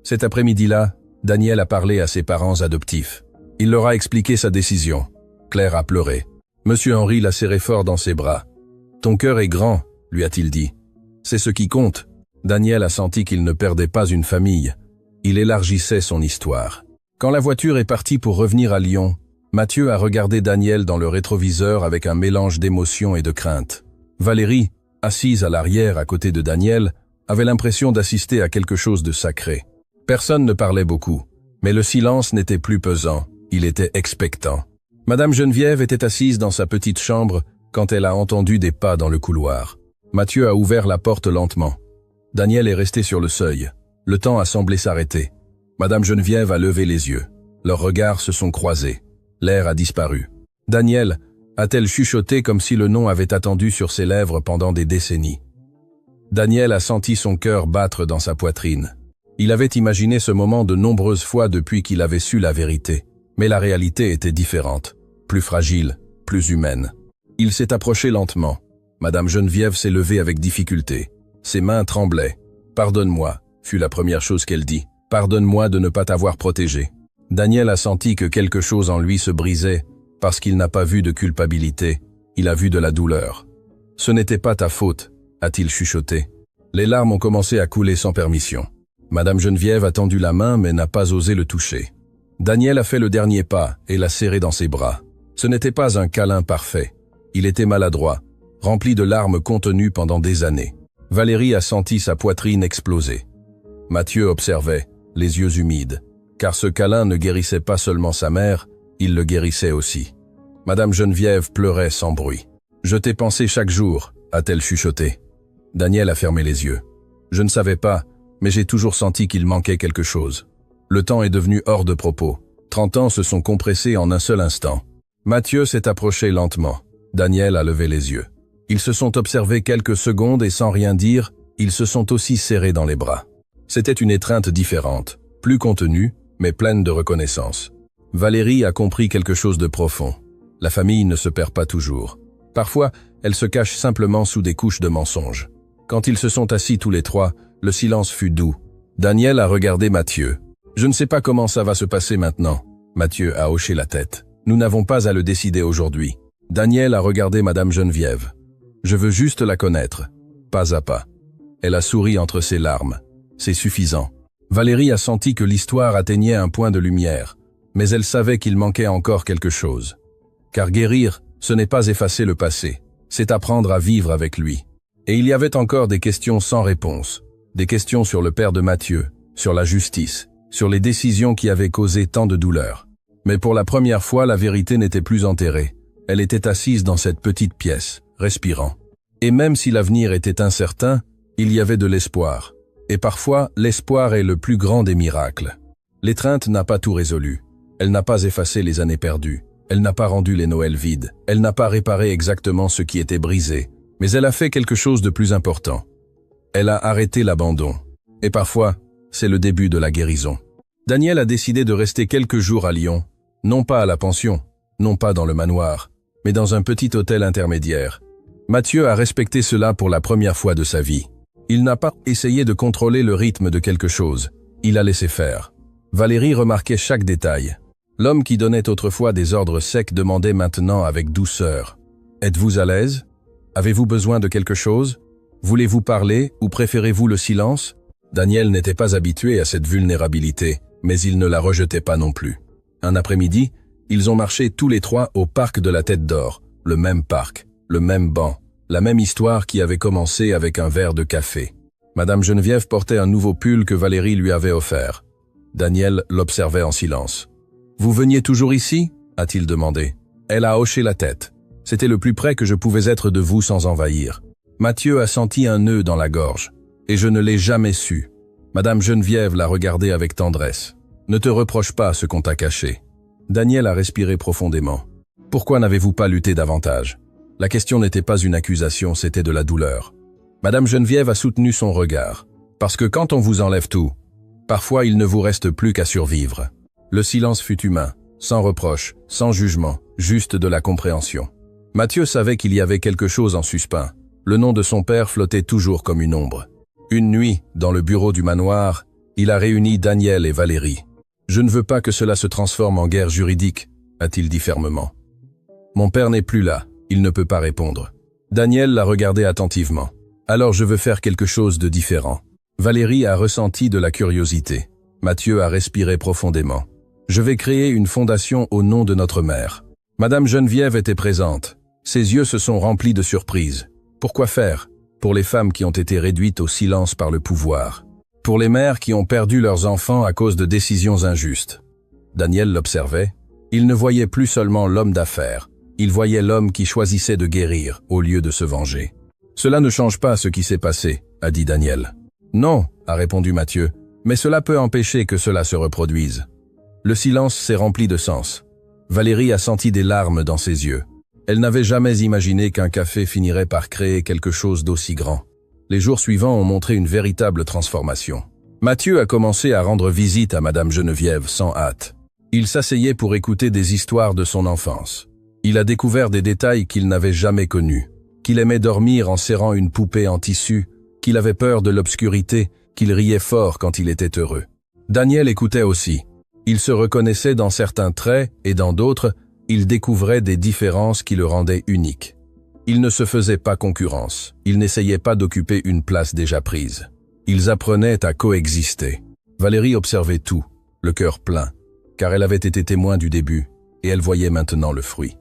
Cet après-midi-là, Daniel a parlé à ses parents adoptifs. Il leur a expliqué sa décision. Claire a pleuré. Monsieur Henri l'a serré fort dans ses bras. « Ton cœur est grand », lui a-t-il dit. « C'est ce qui compte. » Daniel a senti qu'il ne perdait pas une famille. Il élargissait son histoire. Quand la voiture est partie pour revenir à Lyon, Mathieu a regardé Daniel dans le rétroviseur avec un mélange d'émotion et de crainte. Valérie, assise à l'arrière à côté de Daniel, avait l'impression d'assister à quelque chose de sacré. Personne ne parlait beaucoup, mais le silence n'était plus pesant, il était expectant. Madame Geneviève était assise dans sa petite chambre quand elle a entendu des pas dans le couloir. Mathieu a ouvert la porte lentement. Daniel est resté sur le seuil. Le temps a semblé s'arrêter. Madame Geneviève a levé les yeux. Leurs regards se sont croisés. L'air a disparu. Daniel, a-t-elle chuchoté comme si le nom avait attendu sur ses lèvres pendant des décennies. Daniel a senti son cœur battre dans sa poitrine. Il avait imaginé ce moment de nombreuses fois depuis qu'il avait su la vérité. Mais la réalité était différente, plus fragile, plus humaine. Il s'est approché lentement. Madame Geneviève s'est levée avec difficulté. Ses mains tremblaient. « Pardonne-moi », fut la première chose qu'elle dit. « Pardonne-moi de ne pas t'avoir protégé. » Daniel a senti que quelque chose en lui se brisait parce qu'il n'a pas vu de culpabilité, il a vu de la douleur. « Ce n'était pas ta faute », a-t-il chuchoté. Les larmes ont commencé à couler sans permission. Madame Geneviève a tendu la main mais n'a pas osé le toucher. Daniel a fait le dernier pas et l'a serré dans ses bras. Ce n'était pas un câlin parfait. Il était maladroit, rempli de larmes contenues pendant des années. Valérie a senti sa poitrine exploser. Mathieu observait, les yeux humides, car ce câlin ne guérissait pas seulement sa mère, il le guérissait aussi. Madame Geneviève pleurait sans bruit. « Je t'ai pensé chaque jour », a-t-elle chuchoté. Daniel a fermé les yeux. « Je ne savais pas, mais j'ai toujours senti qu'il manquait quelque chose. » Le temps est devenu hors de propos. 30 ans se sont compressés en un seul instant. Mathieu s'est approché lentement. Daniel a levé les yeux. Ils se sont observés quelques secondes et sans rien dire, ils se sont aussi serrés dans les bras. C'était une étreinte différente, plus contenue, mais pleine de reconnaissance. Valérie a compris quelque chose de profond. La famille ne se perd pas toujours. Parfois, elle se cache simplement sous des couches de mensonges. Quand ils se sont assis tous les trois, le silence fut doux. Daniel a regardé Mathieu. « Je ne sais pas comment ça va se passer maintenant. » Mathieu a hoché la tête. « Nous n'avons pas à le décider aujourd'hui. » Daniel a regardé Madame Geneviève. « Je veux juste la connaître, pas à pas. » Elle a souri entre ses larmes. « C'est suffisant. » Valérie a senti que l'histoire atteignait un point de lumière, mais elle savait qu'il manquait encore quelque chose. Car guérir, ce n'est pas effacer le passé, c'est apprendre à vivre avec lui. Et il y avait encore des questions sans réponse, des questions sur le père de Mathieu, sur la justice, sur les décisions qui avaient causé tant de douleur. Mais pour la première fois, la vérité n'était plus enterrée. Elle était assise dans cette petite pièce, respirant. Et même si l'avenir était incertain, il y avait de l'espoir. Et parfois, l'espoir est le plus grand des miracles. L'étreinte n'a pas tout résolu. Elle n'a pas effacé les années perdues. Elle n'a pas rendu les Noëls vides. Elle n'a pas réparé exactement ce qui était brisé. Mais elle a fait quelque chose de plus important. Elle a arrêté l'abandon. Et parfois, c'est le début de la guérison. Daniel a décidé de rester quelques jours à Lyon, non pas à la pension, non pas dans le manoir, mais dans un petit hôtel intermédiaire. Mathieu a respecté cela pour la première fois de sa vie. Il n'a pas essayé de contrôler le rythme de quelque chose. Il a laissé faire. Valérie remarquait chaque détail. L'homme qui donnait autrefois des ordres secs demandait maintenant avec douceur. « Êtes-vous à l'aise? Avez-vous besoin de quelque chose? Voulez-vous parler ou préférez-vous le silence ?» Daniel n'était pas habitué à cette vulnérabilité, mais il ne la rejetait pas non plus. Un après-midi, ils ont marché tous les trois au parc de la Tête d'Or, le même parc, le même banc, la même histoire qui avait commencé avec un verre de café. Madame Geneviève portait un nouveau pull que Valérie lui avait offert. Daniel l'observait en silence. « Vous veniez toujours ici ?» a-t-il demandé. Elle a hoché la tête. « C'était le plus près que je pouvais être de vous sans envahir. » Mathieu a senti un nœud dans la gorge. « Et je ne l'ai jamais su. » Madame Geneviève l'a regardé avec tendresse. « Ne te reproche pas ce qu'on t'a caché. » Daniel a respiré profondément. « Pourquoi n'avez-vous pas lutté davantage ?» La question n'était pas une accusation, c'était de la douleur. Madame Geneviève a soutenu son regard. « Parce que quand on vous enlève tout, parfois il ne vous reste plus qu'à survivre. » Le silence fut humain, sans reproche, sans jugement, juste de la compréhension. Mathieu savait qu'il y avait quelque chose en suspens. Le nom de son père flottait toujours comme une ombre. Une nuit, dans le bureau du manoir, il a réuni Daniel et Valérie. « Je ne veux pas que cela se transforme en guerre juridique », a-t-il dit fermement. « Mon père n'est plus là, il ne peut pas répondre. » Daniel l'a regardé attentivement. « Alors je veux faire quelque chose de différent. » Valérie a ressenti de la curiosité. Mathieu a respiré profondément. « Je vais créer une fondation au nom de notre mère. » Madame Geneviève était présente. Ses yeux se sont remplis de surprise. Pourquoi faire? Pour les femmes qui ont été réduites au silence par le pouvoir. Pour les mères qui ont perdu leurs enfants à cause de décisions injustes. Daniel l'observait. Il ne voyait plus seulement l'homme d'affaires. Il voyait l'homme qui choisissait de guérir au lieu de se venger. « Cela ne change pas ce qui s'est passé », a dit Daniel. « Non », a répondu Mathieu, « mais cela peut empêcher que cela se reproduise. » Le silence s'est rempli de sens. Valérie a senti des larmes dans ses yeux. Elle n'avait jamais imaginé qu'un café finirait par créer quelque chose d'aussi grand. Les jours suivants ont montré une véritable transformation. Mathieu a commencé à rendre visite à Madame Geneviève sans hâte. Il s'asseyait pour écouter des histoires de son enfance. Il a découvert des détails qu'il n'avait jamais connus. Qu'il aimait dormir en serrant une poupée en tissu, qu'il avait peur de l'obscurité, qu'il riait fort quand il était heureux. Daniel écoutait aussi. Il se reconnaissait dans certains traits et dans d'autres, il découvrait des différences qui le rendaient unique. Il ne se faisait pas concurrence, il n'essayait pas d'occuper une place déjà prise. Ils apprenaient à coexister. Valérie observait tout, le cœur plein, car elle avait été témoin du début, et elle voyait maintenant le fruit.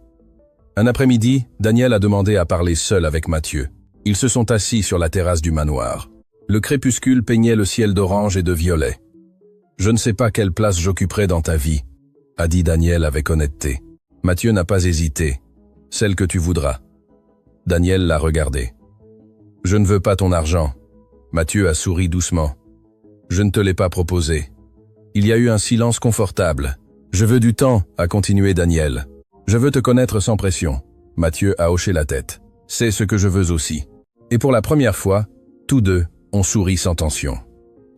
Un après-midi, Daniel a demandé à parler seul avec Mathieu. Ils se sont assis sur la terrasse du manoir. Le crépuscule peignait le ciel d'orange et de violet. « Je ne sais pas quelle place j'occuperai dans ta vie », a dit Daniel avec honnêteté. Mathieu n'a pas hésité. « Celle que tu voudras. » Daniel l'a regardé. « Je ne veux pas ton argent. » Mathieu a souri doucement. « Je ne te l'ai pas proposé. » Il y a eu un silence confortable. « Je veux du temps, » a continué Daniel. « Je veux te connaître sans pression. » Mathieu a hoché la tête. « C'est ce que je veux aussi. » Et pour la première fois, tous deux ont souri sans tension.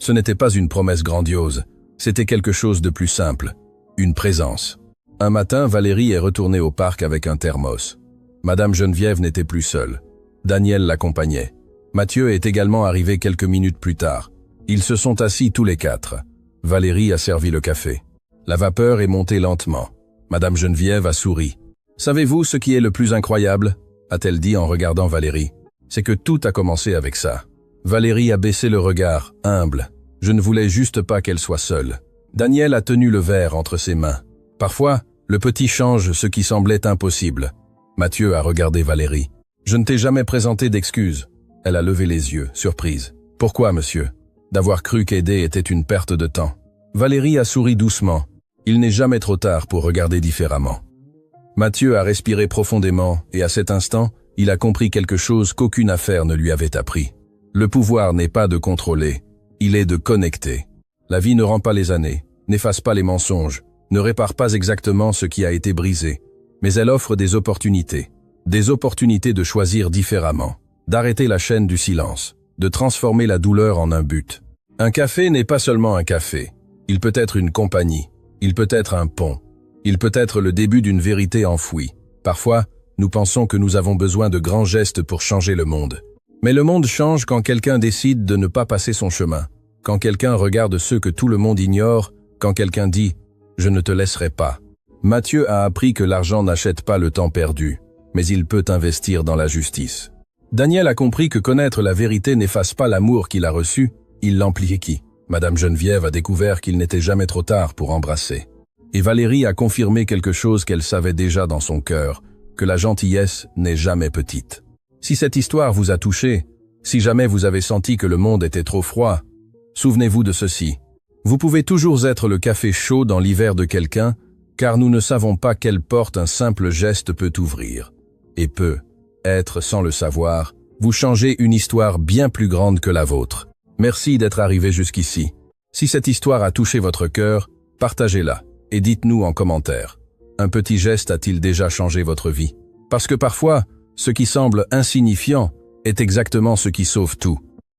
Ce n'était pas une promesse grandiose, c'était quelque chose de plus simple, une présence. Un matin, Valérie est retournée au parc avec un thermos. Madame Geneviève n'était plus seule. Daniel l'accompagnait. Mathieu est également arrivé quelques minutes plus tard. Ils se sont assis tous les quatre. Valérie a servi le café. La vapeur est montée lentement. Madame Geneviève a souri. « Savez-vous ce qui est le plus incroyable ?» a-t-elle dit en regardant Valérie. « C'est que tout a commencé avec ça. » Valérie a baissé le regard, humble. Je ne voulais juste pas qu'elle soit seule. Daniel a tenu le verre entre ses mains. Parfois, le petit change ce qui semblait impossible. Mathieu a regardé Valérie. Je ne t'ai jamais présenté d'excuses. Elle a levé les yeux, surprise. Pourquoi, monsieur? D'avoir cru qu'aider était une perte de temps. Valérie a souri doucement. Il n'est jamais trop tard pour regarder différemment. Mathieu a respiré profondément et à cet instant, il a compris quelque chose qu'aucune affaire ne lui avait appris. Le pouvoir n'est pas de contrôler, il est de connecter. La vie ne rend pas les années, n'efface pas les mensonges, ne répare pas exactement ce qui a été brisé, mais elle offre des opportunités de choisir différemment, d'arrêter la chaîne du silence, de transformer la douleur en un but. Un café n'est pas seulement un café, il peut être une compagnie, il peut être un pont, il peut être le début d'une vérité enfouie. Parfois, nous pensons que nous avons besoin de grands gestes pour changer le monde. Mais le monde change quand quelqu'un décide de ne pas passer son chemin, quand quelqu'un regarde ceux que tout le monde ignore, quand quelqu'un dit « je ne te laisserai pas ». Mathieu a appris que l'argent n'achète pas le temps perdu, mais il peut investir dans la justice. Daniel a compris que connaître la vérité n'efface pas l'amour qu'il a reçu, il l'amplifie. Madame Geneviève a découvert qu'il n'était jamais trop tard pour embrasser. Et Valérie a confirmé quelque chose qu'elle savait déjà dans son cœur, que la gentillesse n'est jamais petite. Si cette histoire vous a touché, si jamais vous avez senti que le monde était trop froid, souvenez-vous de ceci. Vous pouvez toujours être le café chaud dans l'hiver de quelqu'un, car nous ne savons pas quelle porte un simple geste peut ouvrir. Et peut être, sans le savoir, vous changer une histoire bien plus grande que la vôtre. Merci d'être arrivé jusqu'ici. Si cette histoire a touché votre cœur, partagez-la et dites-nous en commentaire. Un petit geste a-t-il déjà changé votre vie? Parce que parfois, ce qui semble insignifiant est exactement ce qui sauve tout.